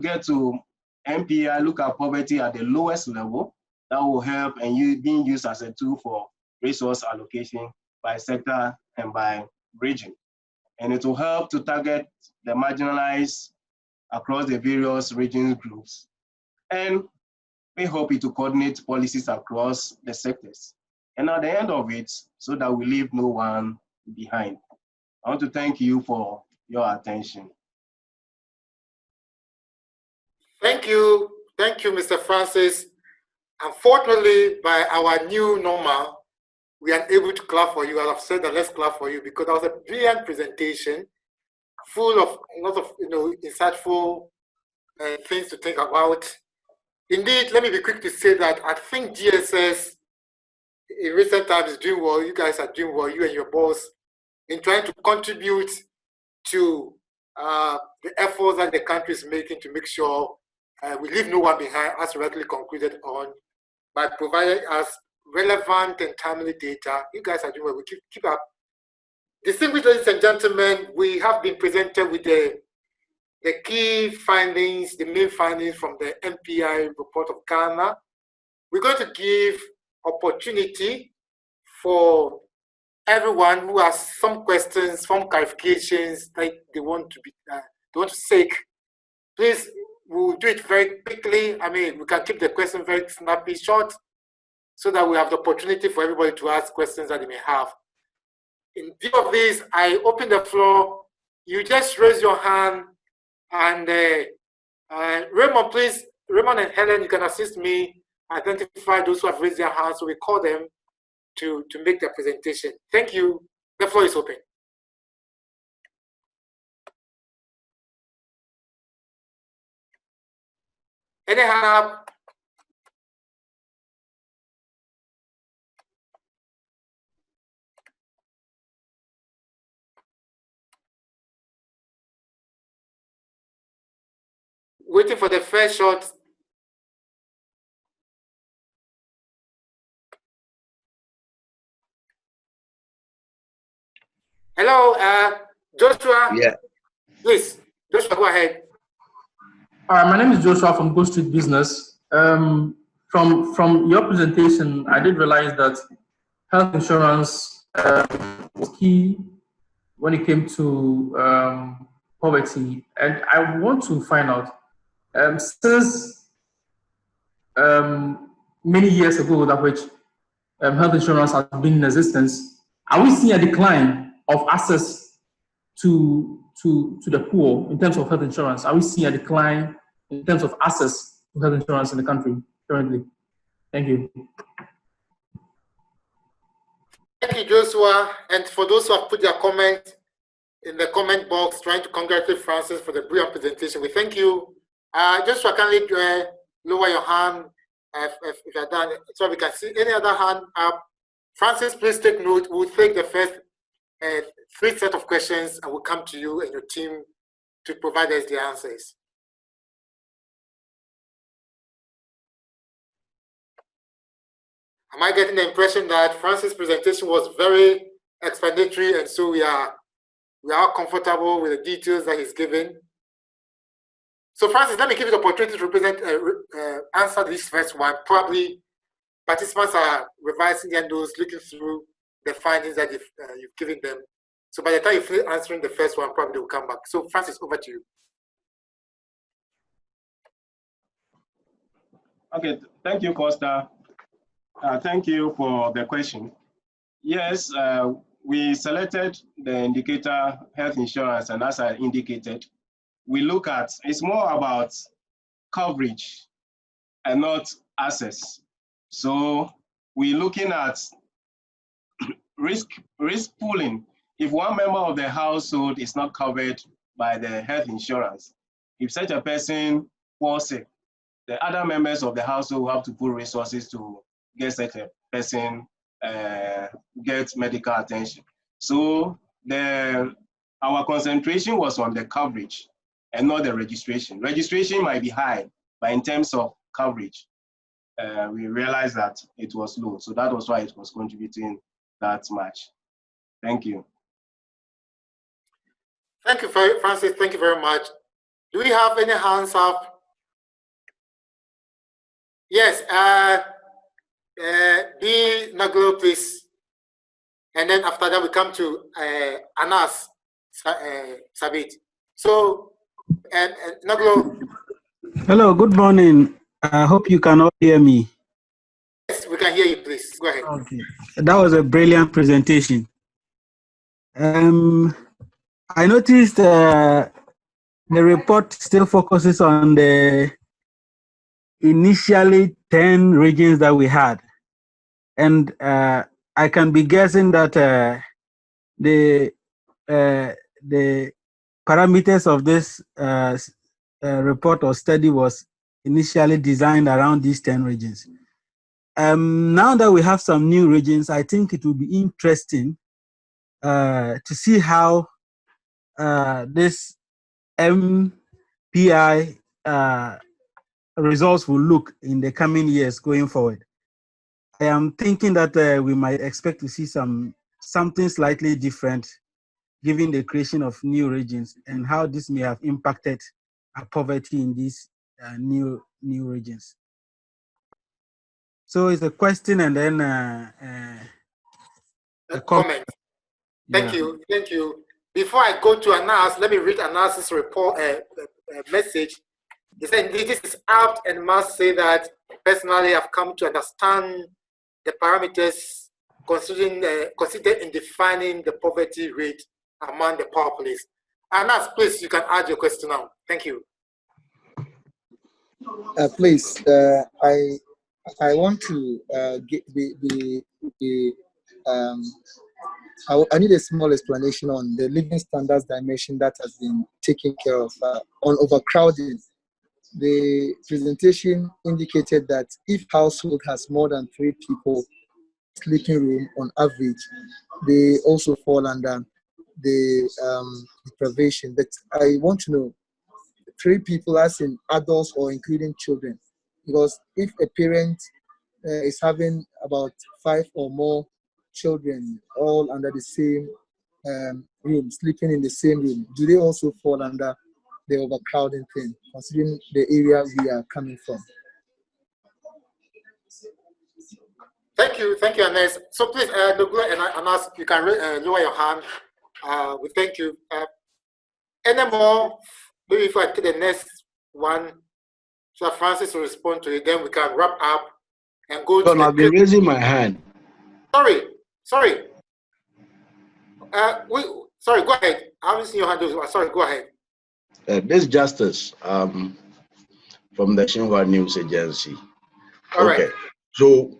get to MPI, look at poverty at the lowest level. That will help and being used as a tool for resource allocation by sector and by region. and it will help to target the marginalized across the various regions groups. And we hope it will coordinate policies across the sectors. And at the end of it, so that we leave no one behind. I want to thank you for your attention. Thank you, Mr. Francis. Unfortunately, by our new normal, we are able to clap for you. As I've said, that let's clap for you because that was a brilliant presentation, full of a lot of insightful things to think about. Indeed, let me be quick to say that I think GSS in recent times is doing well. You guys are doing well, you and your boss, in trying to contribute to the efforts that the country is making to make sure we leave no one behind, as rightly concluded on, by providing us relevant and timely data. You guys are doing well. We keep up. Distinguished ladies and gentlemen, we have been presented with the key findings, the main findings from the MPI report of Ghana. We're going to give opportunity for everyone who has some questions, some clarifications that they want to seek. Please, we'll do it very quickly. I mean, we can keep the question very snappy, short, so that we have the opportunity for everybody to ask questions that they may have. In view of this, I open the floor. You just raise your hand, and Raymond, please, Raymond and Helen, you can assist me identify those who have raised their hands, so we call them to make their presentation. Thank you. The floor is open. Any hand up? Waiting for the first shot. Hello, Joshua. Yeah. Please, Joshua, go ahead. My name is Joshua from Go Street Business. From your presentation, I did realize that health insurance was key when it came to poverty, and I want to find out since many years ago that which health insurance has been in existence, are we seeing a decline of access to the poor in terms of health insurance? Are we seeing a decline in terms of access to health insurance in the country currently? Thank you. Thank you, Joshua. And for those who have put their comment in the comment box, trying to congratulate Francis for the brilliant presentation, we thank you. Joshua, kindly lower your hand if you're done, so we can see any other hand up. Francis, please take note. We'll take the first 3 set of questions, and we'll come to you and your team to provide us the answers. Am I getting the impression that Francis' presentation was very explanatory, and so we are comfortable with the details that he's given? So Francis, let me give you the opportunity to answer this first one. Probably participants are revising their notes, looking through the findings that you've given them. So by the time you finish answering the first one, probably will come back. So Francis, over to you. Okay, thank you, Costa. Thank you for the question. Yes, we selected the indicator health insurance, and as I indicated, we look at, it's more about coverage and not access. So we're looking at risk pooling. If one member of the household is not covered by the health insurance, if such a person falls sick, the other members of the household will have to put resources to get such a person get medical attention. So our concentration was on the coverage and not the registration. Registration might be high, but in terms of coverage, we realized that it was low. So that was why it was contributing that much. Thank you. Thank you, Francis. Thank you very much. Do we have any hands up? Yes, B. Naglo, please. And then after that, we come to Anas. Sabit. So, and Naglo. Hello, good morning. I hope you can all hear me. Yes, we can hear you, please. Go ahead. Okay. That was a brilliant presentation. I noticed the report still focuses on the initially 10 regions that we had. And I can be guessing that the parameters of this report or study was initially designed around these 10 regions. Now that we have some new regions, I think it will be interesting to see how this MPI results will look in the coming years going forward. I am thinking that we might expect to see something slightly different given the creation of new regions and how this may have impacted poverty in these new regions. So it's a question and then a comment. Thank you. Thank you. Before I go to Anas, let me read Anas's report message. He said, this is apt and must say that personally I've come to understand the parameters considered in defining the poverty rate among the populace. Anas, please, you can add your question now. Thank you. Please, I want to I need a small explanation on the living standards dimension that has been taken care of on overcrowding. The presentation indicated that if household has more than 3 people sleeping room on average, they also fall under the deprivation. But I want to know 3 people as in adults or including children, because if a parent is having about 5 or more children all under the same room, sleeping in the same room, do they also fall under the overcrowding thing, considering the area we are coming from? Thank you, Anas. So please, Anas, you can lower your hand. We thank you. Any more? Maybe if I take the next one, so Francis will respond to it, then we can wrap up and go to. I've been raising my hand. Sorry. Sorry, go ahead. I haven't seen your hand. Sorry, go ahead. This Justice from the Xinhua News Agency. All okay. Right. So,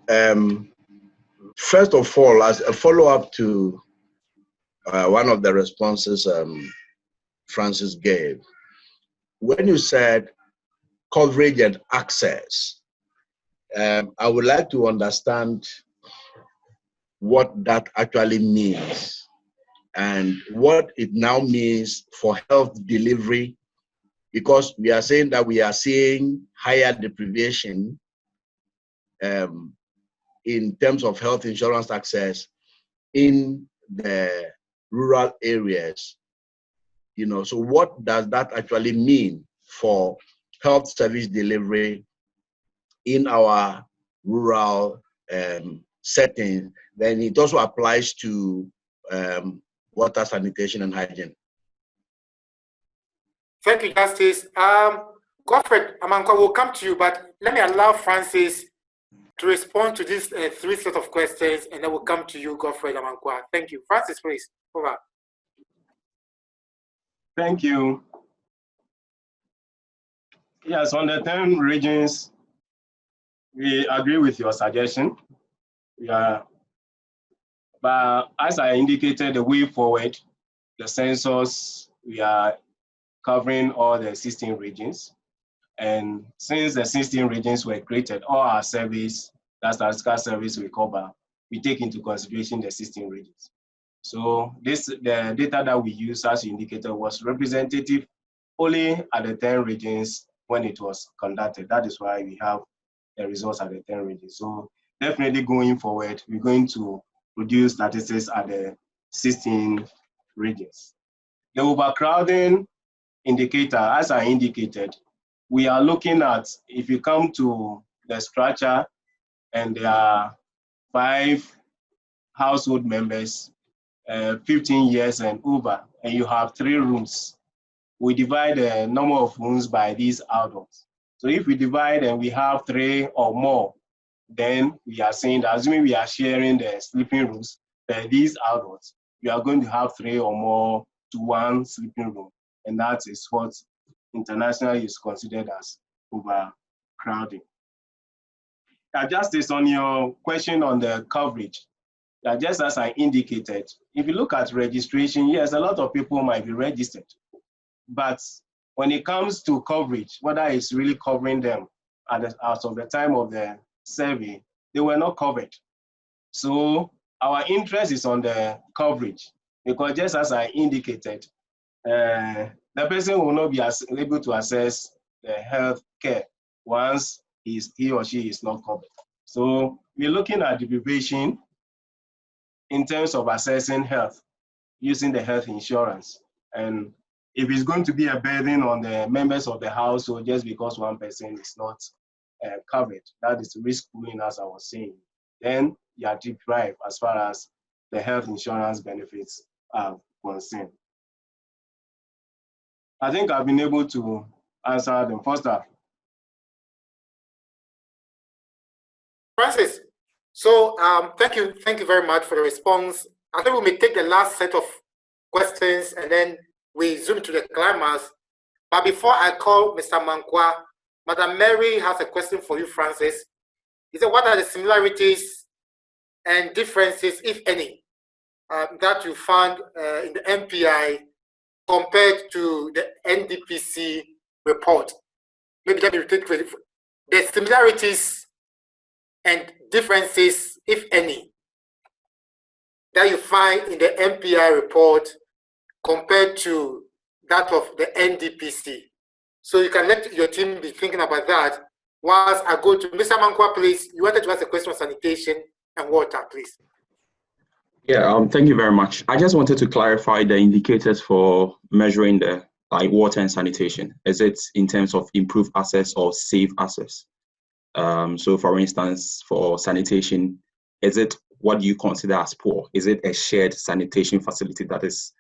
first of all, as a follow-up to one of the responses Francis gave, when you said coverage and access, I would like to understand what that actually means and what it now means for health delivery, because we are saying that we are seeing higher deprivation in terms of health insurance access in the rural areas. You know, so what does that actually mean for health service delivery in our rural setting? Then it also applies to water, sanitation, and hygiene. Thank you, Justice. Godfred Amankwa will come to you, but let me allow Francis to respond to these 3 sets of questions, and then we'll come to you, Godfred Amankwa. Thank you. Francis, please, over. Thank you. Yes, on the 10 regions, we agree with your suggestion. But as I indicated, the way forward, the census, we are covering all the 16 regions. And since the 16 regions were created, all our service, that statistical service we cover, we take into consideration the 16 regions. So the data that we use, as you indicated, was representative only at the 10 regions when it was conducted. That is why we have the results at the 10 regions. So definitely going forward, we're going to produce statistics at the 16 regions. The overcrowding indicator, as I indicated, we are looking at, if you come to the structure and there are 5 household members, 15 years and over, and you have 3 rooms, we divide the number of rooms by these adults. So if we divide and we have 3 or more, then we are saying that assuming we are sharing the sleeping rooms by these adults, we are going to have 3 or more to 1 sleeping room. And that is what internationally is considered as overcrowding. Justice, on your question on the coverage, just as I indicated, if you look at registration, yes, a lot of people might be registered. But when it comes to coverage, whether it's really covering them as of the time of the survey, they were not covered. So our interest is on the coverage, because just as I indicated, the person will not be able to access the health care once he or she is not covered. So we're looking at deprivation in terms of assessing health using the health insurance. And if it's going to be a burden on the members of the household just because one person is not covered, that is risk pooling, as I was saying, then you are deprived as far as the health insurance benefits are concerned. I think I've been able to answer them. Foster. Francis, so thank you very much for the response. I think we may take the last set of questions and then we zoom to the climax. But before I call Mr. Mankwa, Madam Mary has a question for you, Francis. He said, what are the similarities and differences, if any, that you found in the MPI compared to the NDPC report? Maybe let me repeat the similarities and differences, if any, that you find in the MPI report compared to that of the NDPC. So you can let your team be thinking about that. Whilst I go to Mr. Mankwa, please, you wanted to ask a question on sanitation and water, please. Yeah, thank you very much. I just wanted to clarify the indicators for measuring the water and sanitation. Is it in terms of improved access or safe access? So for instance, for sanitation, is it what you consider as poor? Is it a shared sanitation facility that is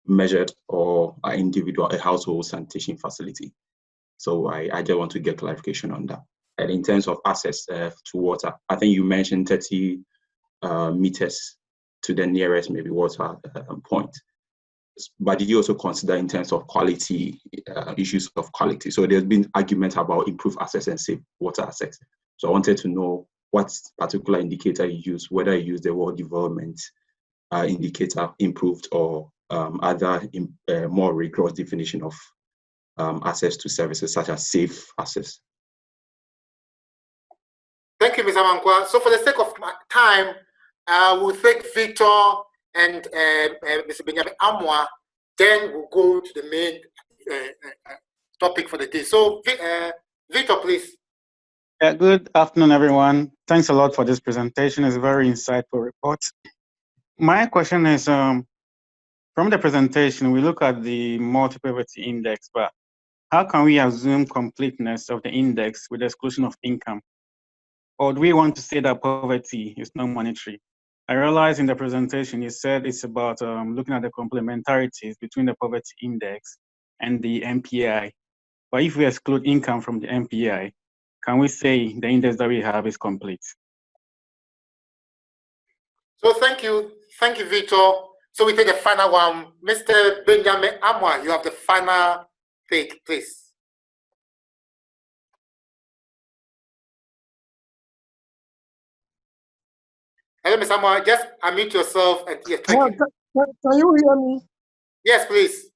measured, or an individual, a household sanitation facility? So I just want to get clarification on that. And in terms of access to water, I think you mentioned 30 meters to the nearest maybe water point. But did you also consider in terms of quality, issues of quality? So there's been argument about improved access and safe water access. So I wanted to know what particular indicator you use, whether you use the World Development indicator improved or other more rigorous definition of access to services such as safe access. Thank you, Mr. Mankwa. So for the sake of time, we'll take Victor and Mr. Benjamin Amwa, then we'll go to the main topic for the day. So Victor, please. Yeah, good afternoon, everyone. Thanks a lot for this presentation. It's a very insightful report. My question is, from the presentation, we look at the multi-poverty index, but how can we assume completeness of the index with the exclusion of income? Or do we want to say that poverty is not monetary? I realize in the presentation you said it's about looking at the complementarities between the poverty index and the MPI. But if we exclude income from the MPI, can we say the index that we have is complete? So thank you, Victor. So we take the final one. Mr. Benjamin Amwa, you have the final take, please. Hello, Mr. Amwa, just unmute yourself and yes, thank you. Can you hear me? Yes, please.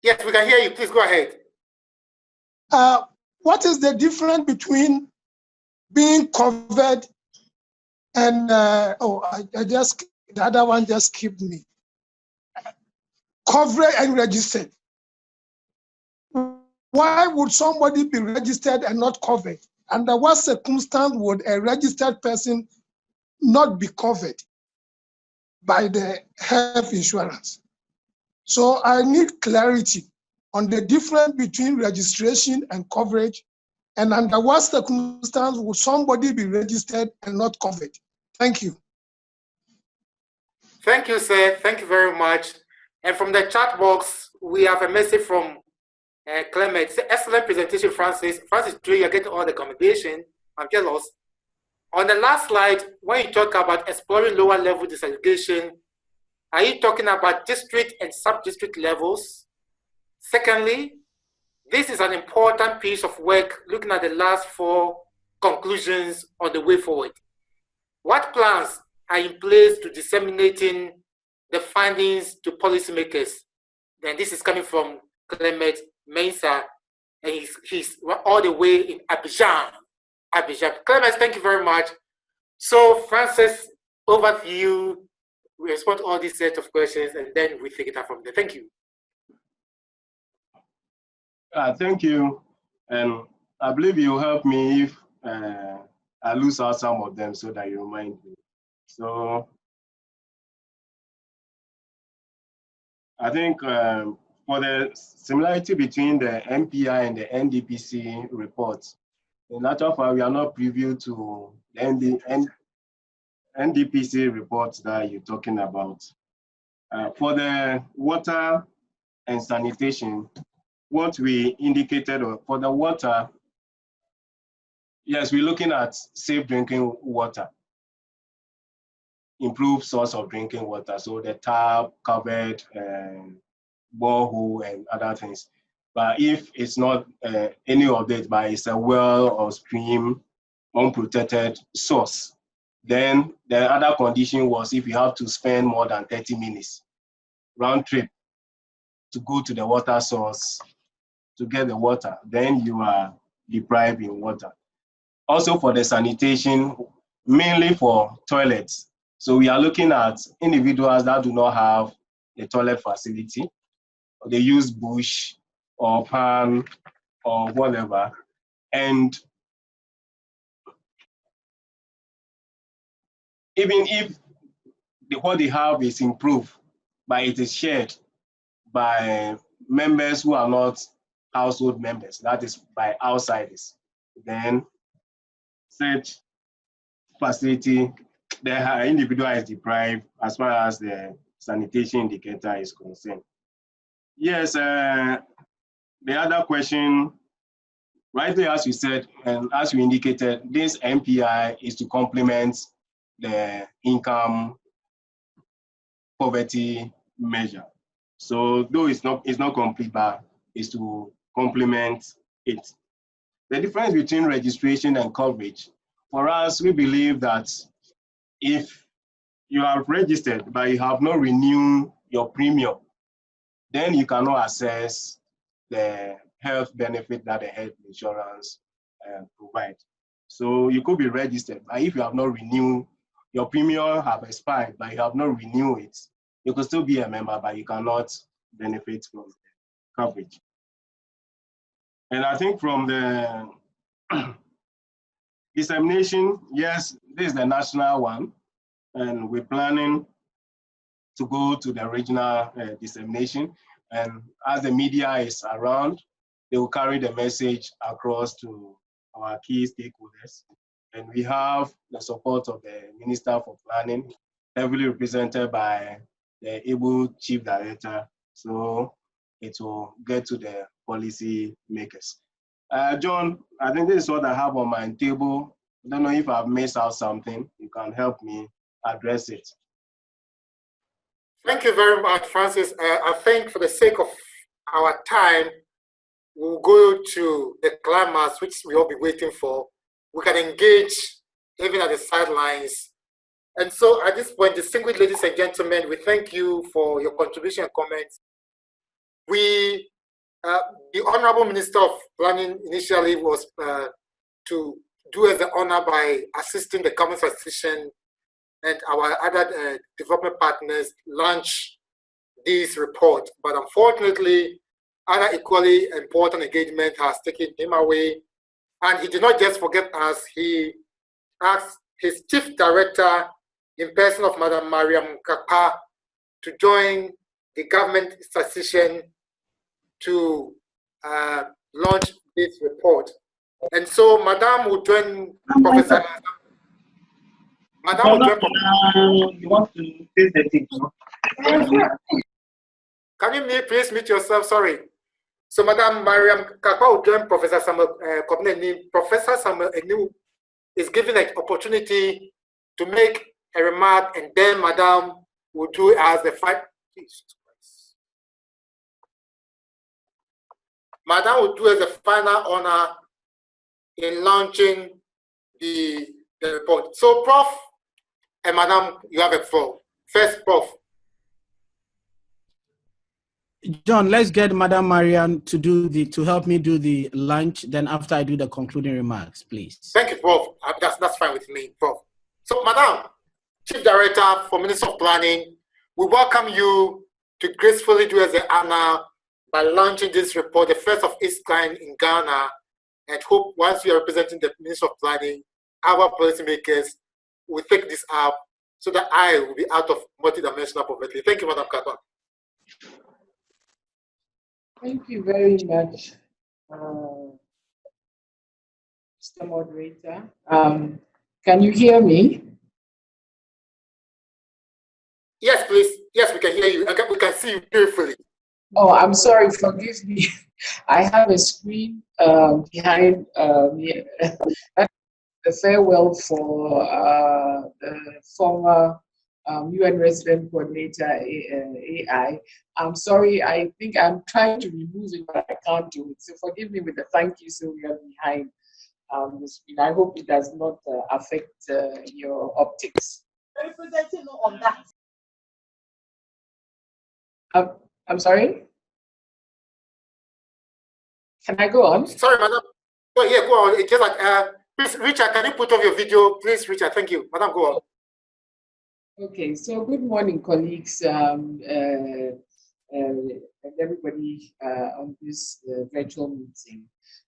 Yes, we can hear you. Please go ahead. What is the difference between being covered and the other one just skipped me. Covered and registered. Why would somebody be registered and not covered? Under what circumstance would a registered person not be covered by the health insurance? So I need clarity on the difference between registration and coverage And under what circumstance would somebody be registered and not covered? Thank you. Thank you, sir. Thank you very much. And from the chat box, we have a message from Clement. It's an excellent presentation, Francis. Francis, you're getting all the commendation. I'm jealous. On the last slide, when you talk about exploring lower level disaggregation, are you talking about district and sub-district levels? Secondly, this is an important piece of work looking at the last 4 conclusions on the way forward. What plans are in place to disseminating the findings to policymakers? Then this is coming from Clement Mensah, and he's all the way in Abidjan. Clement, thank you very much. So Francis, over to you. We respond to all these set of questions, and then we take it up from there. Thank you. Thank you. And I believe you help me if I lose out some of them so that you remind me. So I think for the similarity between the MPI and the NDPC reports, in actual fact, we are not privy to the NDPC reports that you're talking about. For the water and sanitation, what we indicated for the water, yes, we're looking at safe drinking water, improved source of drinking water. So the tap, covered, borehole, and other things. But if it's not any of it, but it's a well or stream, unprotected source, then the other condition was if you have to spend more than 30 minutes round trip to go to the water source to get the water, then you are deprived in water. Also for the sanitation, mainly for toilets. So we are looking at individuals that do not have a toilet facility. They use bush or pan or whatever. And even if what they have is improved, but it is shared by members who are not household members, that is by outsiders, then such facility, the individual is deprived as far as the sanitation indicator is concerned. Yes, the other question, rightly as you said, and as you indicated, this MPI is to complement the income poverty measure. So though it's not complete, but it's to complement it. The difference between registration and coverage, for us, we believe that if you are registered but you have not renewed your premium, then you cannot access the health benefit that the health insurance provides. So you could be registered, but if you have not renewed, your premium have expired, but you have not renewed it, you could still be a member, but you cannot benefit from the coverage. And I think from the dissemination, yes, this is the national one, and we're planning to go to the regional dissemination. And as the media is around, they will carry the message across to our key stakeholders. And we have the support of the Minister for Planning, heavily represented by the able Chief Director. So it will get to the policy makers. John, I think this is what I have on my table. I don't know if I've missed out something. You can help me address it. Thank you very much, Francis. I think for the sake of our time, we'll go to the climax, which we all be waiting for. We can engage even at the sidelines. And so at this point, distinguished ladies and gentlemen, we thank you for your contribution and comments. The Honorable Minister of Planning initially was to do us the honor by assisting the government statistician and our other development partners launch this report. But unfortunately, other equally important engagement has taken him away. And he did not just forget us, he asked his chief director in person of Madam Mariam Kapa to join the government statistician to launch this report. And so Madam will join Professor. Madam will join. You want to face the thing, no? Can you please mute yourself? Sorry. So Madam Mariam Kakwa will join Professor Samuel Kobne. Professor Samuel Enu is given an opportunity to make a remark, and then Madam will do as the final. Madam will do as the final honor in launching the report. So, Prof and Madam, you have a floor. First, Prof. John, let's get Madam Marian to help me do the launch. Then after I do the concluding remarks, please. Thank you, Prof. That's fine with me, Prof. So, Madam, Chief Director for Ministry of Planning, we welcome you to gracefully do as the honor by launching this report, the first of its kind in Ghana, and hope once you are representing the Ministry of Planning, our policymakers will take this up so that I will be out of multidimensional poverty. Thank you, Madam Kakwa. Thank you very much, Mr. Moderator. Can you hear me? Yes, please. Yes, we can hear you. We can see you beautifully. Oh, I'm sorry. Forgive me. I have a screen behind me. A farewell for the former UN Resident Coordinator AI. I'm sorry, I think I'm trying to remove it, but I can't do it. So forgive me with the thank you so we are behind the screen. I hope it does not affect your optics. Representing on that. I'm sorry? Can I go on? Sorry, Madam. Oh, yeah, go on. It's just like, please, Richard, can you put off your video? Please, Richard, thank you. Madam, go on. Okay, so good morning, colleagues, and everybody on this virtual meeting.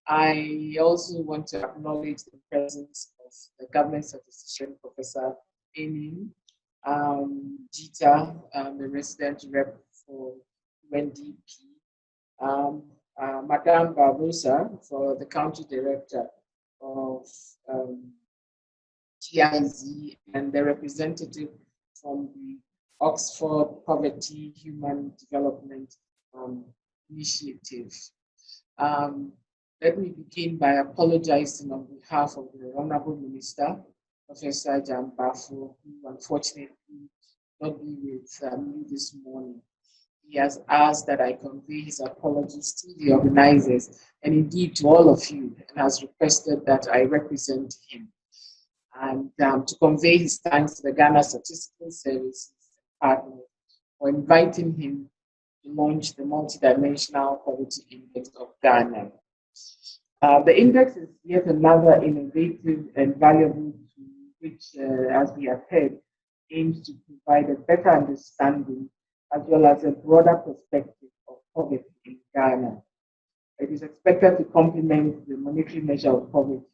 I also want to acknowledge the presence of the Government Statistician, Professor Enin, Jita, the resident rep for UNDP, Madame Barbosa, for the Country Director of GIZ, and the representative from the Oxford Poverty Human Development Initiative. Let me begin by apologizing on behalf of the Honorable Minister, Professor Jan Bafo, who unfortunately not be with me this morning. He has asked that I convey his apologies to the organizers and indeed to all of you, and has requested that I represent him. And to convey his thanks to the Ghana Statistical Services partner for inviting him to launch the Multidimensional Poverty Index of Ghana. The index is yet another innovative and valuable tool which, as we have heard, aims to provide a better understanding as well as a broader perspective of poverty in Ghana. It is expected to complement the monetary measure of poverty,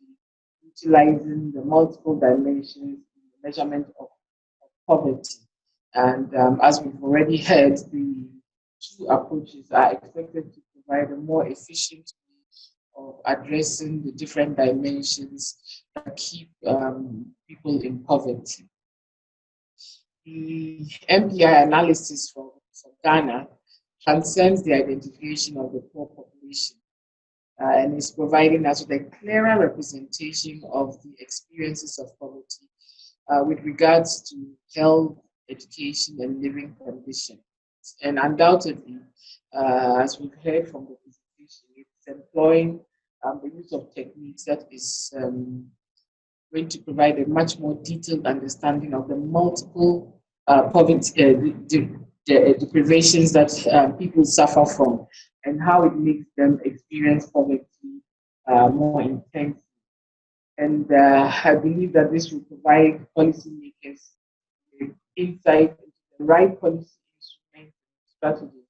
utilizing the multiple dimensions in the measurement of poverty. And as we've already heard, the two approaches are expected to provide a more efficient way of addressing the different dimensions that keep people in poverty. The MPI analysis for Ghana transcends the identification of the poor population and is providing us with a clearer representation of the experiences of poverty with regards to health, education, and living conditions. And undoubtedly, as we've heard from the presentation, it's employing the use of techniques that is going to provide a much more detailed understanding of the multiple poverty deprivations that people suffer from and how it makes them experience poverty more intensely. And I believe that this will provide policymakers with insight into the right policy instruments and strategies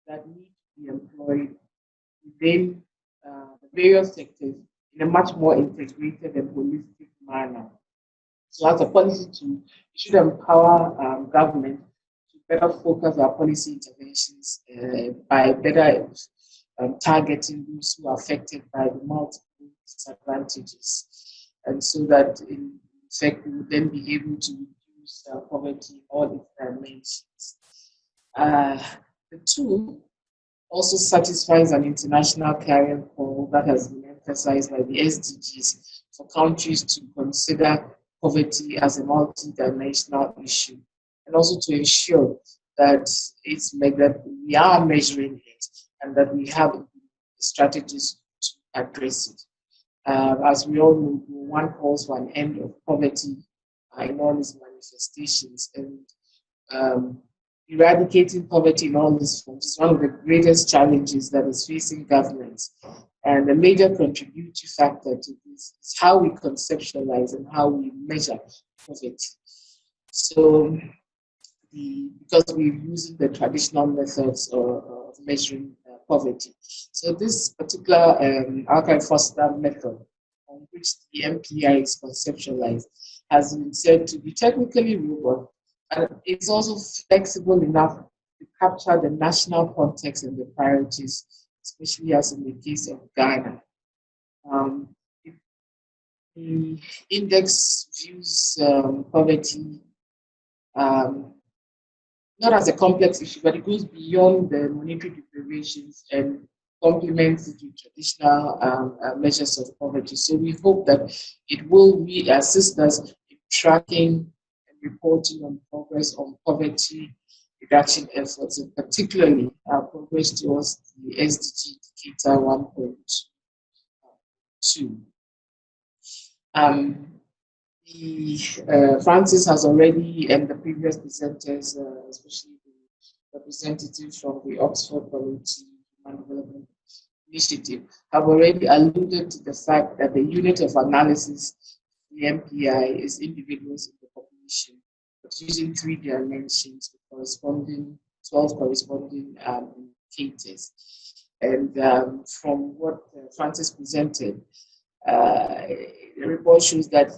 that need to be employed within the various sectors in a much more integrated and holistic manner. So as a policy tool, it should empower government to better focus our policy interventions by better targeting those who are affected by the multiple disadvantages, and so that in fact we would then be able to reduce poverty in all its dimensions. The tool also satisfies an international carrier call that has been emphasized by the SDGs for countries to consider poverty as a multi-dimensional issue, and also to ensure that that we are measuring it and that we have strategies to address it. As we all know, one calls for an end of poverty in all its manifestations, and eradicating poverty in all its forms is one of the greatest challenges that is facing governments. And a major contributing factor to this is how we conceptualize and how we measure poverty. So, because we're using the traditional methods of measuring poverty. So this particular Archive-Foster method on which the MPI is conceptualized has been said to be technically robust, and it's also flexible enough to capture the national context and the priorities, especially as in the case of Ghana. The index views poverty not as a complex issue, but it goes beyond the monetary deprivations and complements the traditional measures of poverty. So we hope that it will assist us in tracking and reporting on progress on poverty reduction efforts, and particularly progress towards the SDG indicator 1.2. Francis has already, and the previous presenters, especially the representative from the Oxford Poverty Human Development Initiative, have already alluded to the fact that the unit of analysis, the MPI, is individuals in the population, but using 3 dimensions with 12 corresponding indicators. And from what Francis presented, the report shows that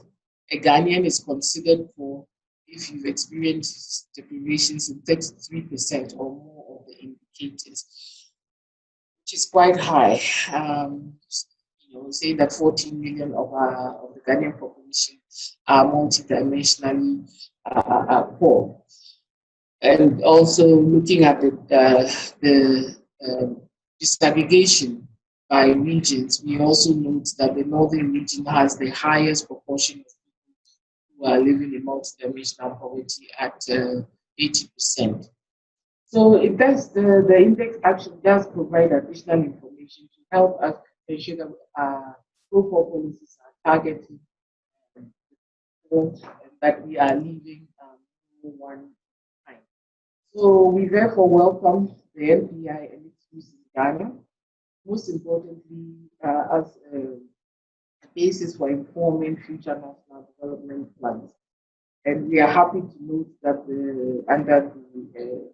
a Ghanaian is considered for if you've experienced deprivations in 33% or more of the indicators, which is quite high. Say that 14 million of the Ghanaian population are multidimensionally poor. And also looking at the disaggregation by regions, we also note that the northern region has the highest proportion of people who are living in multidimensional poverty at 80%. So it does, the index actually does provide additional information to help us ensure that pro-poor policies are targeted and that we are leaving no one behind. So we therefore welcome the MPI and its use in Ghana, most importantly as a basis for informing future national development plans. And we are happy to note that under the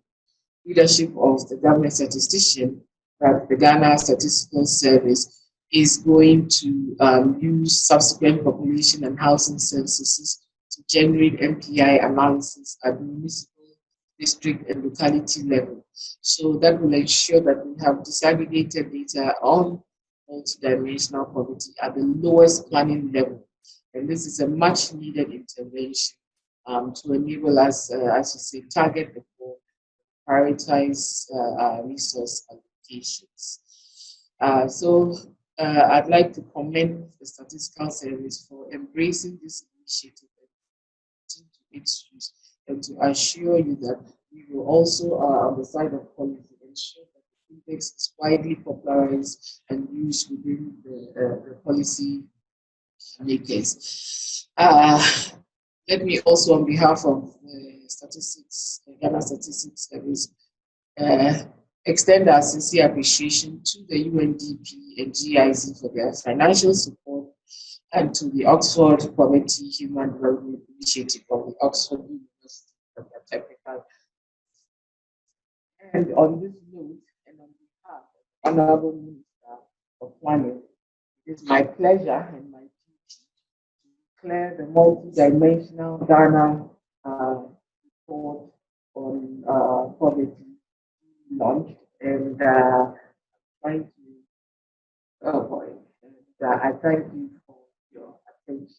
leadership of the government statistician, that the Ghana Statistical Service is going to use subsequent population and housing censuses to generate MPI analysis at municipal, district, and locality level. So that will ensure that we have disaggregated data on multidimensional poverty at the lowest planning level. And this is a much needed intervention to enable us, as you say, target the poor, prioritize resource allocations. So I'd like to commend the Statistical Service for embracing this initiative and to its use, and to assure you that we will also, on the side of policy, ensure that the index is widely popularized and used within the policy makers. Let me also, on behalf of the Ghana Statistics Service, extend our sincere appreciation to the UNDP and GIZ for their financial support, and to the Oxford Poverty Human Development Initiative of the Oxford University for their technical. And on this note, and on behalf of the Honorable Minister of Planning, it is my pleasure and my duty to declare the multidimensional Ghana report on poverty launched, and trying to, oh boy, I thank you for your attention.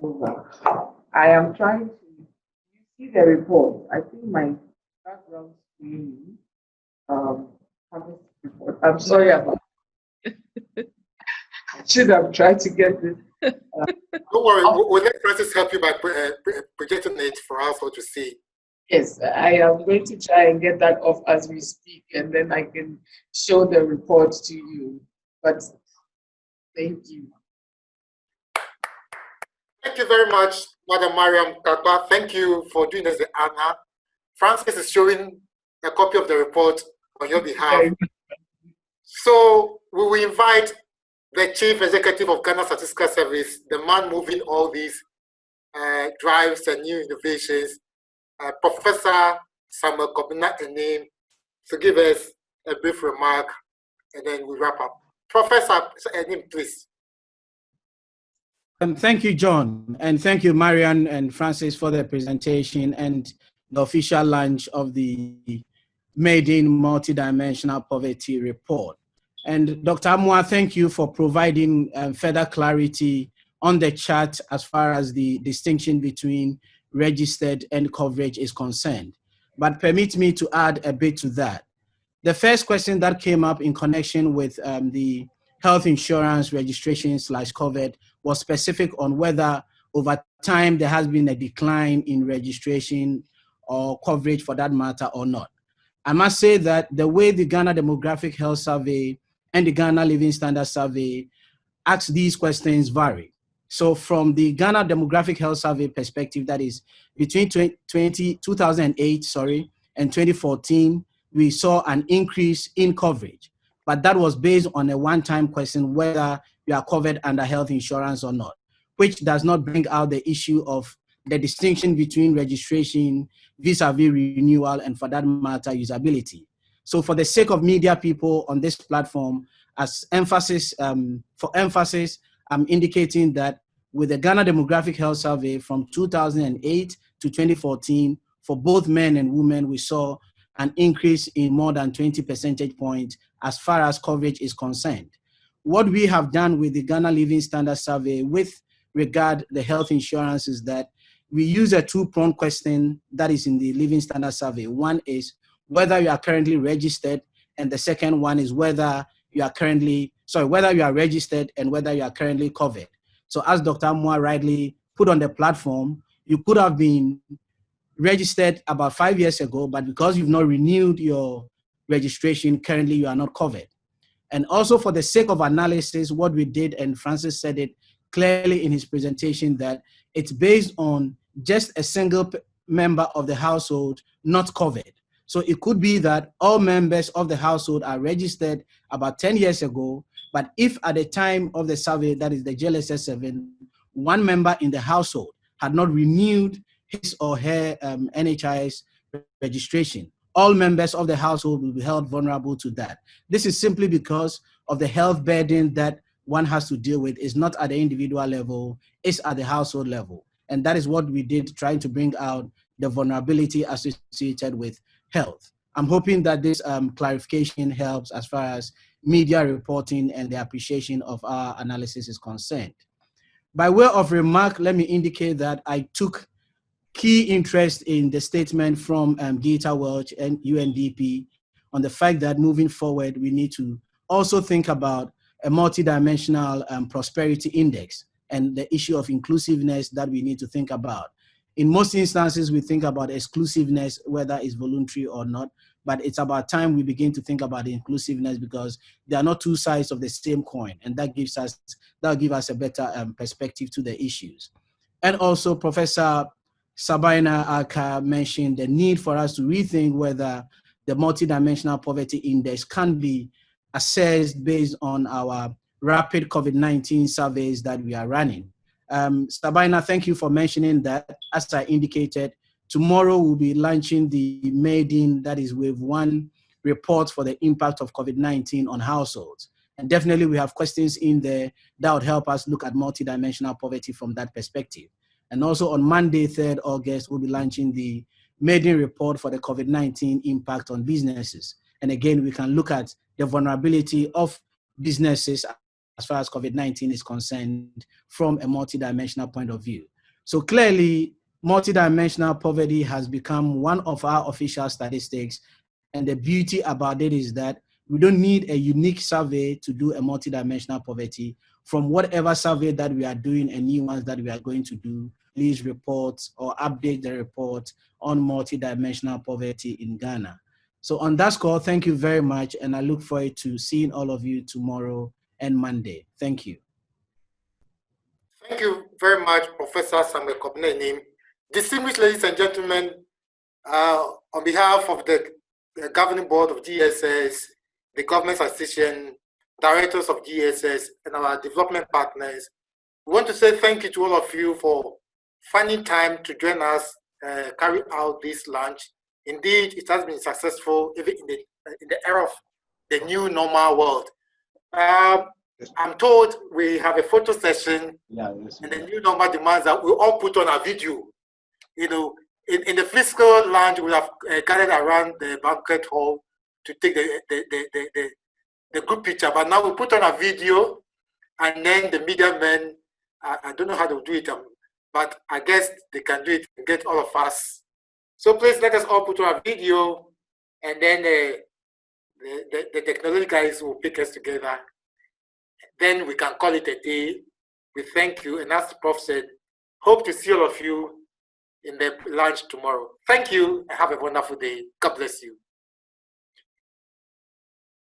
Over. I am trying to, you see the report. I think my background screen covers the report. I'm sorry about that. I should have tried to get this. Don't worry, we'll let Francis help you by projecting it for us all to see. Yes, I am going to try and get that off as we speak, and then I can show the report to you. But thank you. Thank you very much, Madam Mariam Kakwa. Thank you for doing us the honor. Francis is showing a copy of the report on your behalf. So we will invite the Chief Executive of Ghana Statistical Service, the man moving all these drives and new innovations, Professor Samuel Kobina Enim, to give us a brief remark, and then we wrap up. Professor Enim, please. Thank you, John, and thank you, Marian and Francis, for the presentation and the official launch of the Maiden Multidimensional Poverty Report. And Dr. Amwa, thank you for providing further clarity on the chart as far as the distinction between registered and coverage is concerned. But permit me to add a bit to that. The first question that came up in connection with the health insurance registration / covered was specific on whether over time there has been a decline in registration or coverage for that matter or not. I must say that the way the Ghana Demographic Health Survey and the Ghana Living Standard Survey ask these questions vary. So from the Ghana Demographic Health Survey perspective, that is between 2008 and 2014, we saw an increase in coverage, but that was based on a one-time question whether you are covered under health insurance or not, which does not bring out the issue of the distinction between registration vis-a-vis renewal and, for that matter, usability. So for the sake of media people on this platform, as emphasis, I'm indicating that with the Ghana Demographic Health Survey from 2008 to 2014, for both men and women, we saw an increase in more than 20 percentage points as far as coverage is concerned. What we have done with the Ghana Living Standard Survey with regard to the health insurance is that we use a two-pronged question that is in the Living Standard Survey. One is whether you are currently registered, and the second one is whether you are whether you are registered and whether you are currently covered. So as Dr. Amwa rightly put on the platform, you could have been registered about 5 years ago, but because you've not renewed your registration, currently you are not covered. And also for the sake of analysis, what we did, and Francis said it clearly in his presentation, that it's based on just a single member of the household not covered. So it could be that all members of the household are registered about 10 years ago, but if at the time of the survey, that is the GLSS 7, one member in the household had not renewed his or her NHIS registration, all members of the household will be held vulnerable to that. This is simply because of the health burden that one has to deal with. It's not at the individual level, it's at the household level. And that is what we did, trying to bring out the vulnerability associated with health. I'm hoping that this clarification helps as far as media reporting and the appreciation of our analysis is concerned. By way of remark, let me indicate that I took key interest in the statement from Geeta Welch and UNDP on the fact that moving forward, we need to also think about a multidimensional prosperity index and the issue of inclusiveness that we need to think about. In most instances, we think about exclusiveness, whether it's voluntary or not, but it's about time we begin to think about inclusiveness, because they are not two sides of the same coin, and that'll give us a better perspective to the issues. And also, Professor Sabina Aka mentioned the need for us to rethink whether the multidimensional poverty index can be assessed based on our rapid COVID-19 surveys that we are running. Sabina, thank you for mentioning that. As I indicated, tomorrow we'll be launching the maiden, that is wave 1 report for the impact of COVID-19 on households. And definitely we have questions in there that would help us look at multidimensional poverty from that perspective. And also on Monday, 3rd August, we'll be launching the maiden report for the COVID-19 impact on businesses. And again, we can look at the vulnerability of businesses as far as COVID-19 is concerned from a multidimensional point of view. So clearly, multidimensional poverty has become one of our official statistics. And the beauty about it is that we don't need a unique survey to do a multidimensional poverty. From whatever survey that we are doing and new ones that we are going to do, please report or update the report on multidimensional poverty in Ghana. So on that score, thank you very much. And I look forward to seeing all of you tomorrow and Monday. Thank you. Thank you very much, Professor Samuel Kobina. Distinguished ladies and gentlemen, on behalf of the Governing Board of GSS, the Government Association, Directors of GSS, and our development partners, we want to say thank you to all of you for finding time to join us carry out this launch. Indeed, it has been successful even in the era of the new normal world. I'm told we have a photo session, and the new normal demands that we all put on a video. You know, in the physical lounge, we have gathered around the banquet hall to take the group picture, but now we put on a video, and then the media men, I don't know how to do it, but I guess they can do it and get all of us. So please let us all put on a video, and then the technology guys will pick us together. Then we can call it a day. We thank you, and as the Prof said, hope to see all of you in the lunch tomorrow. Thank you, and have a wonderful day. God bless you.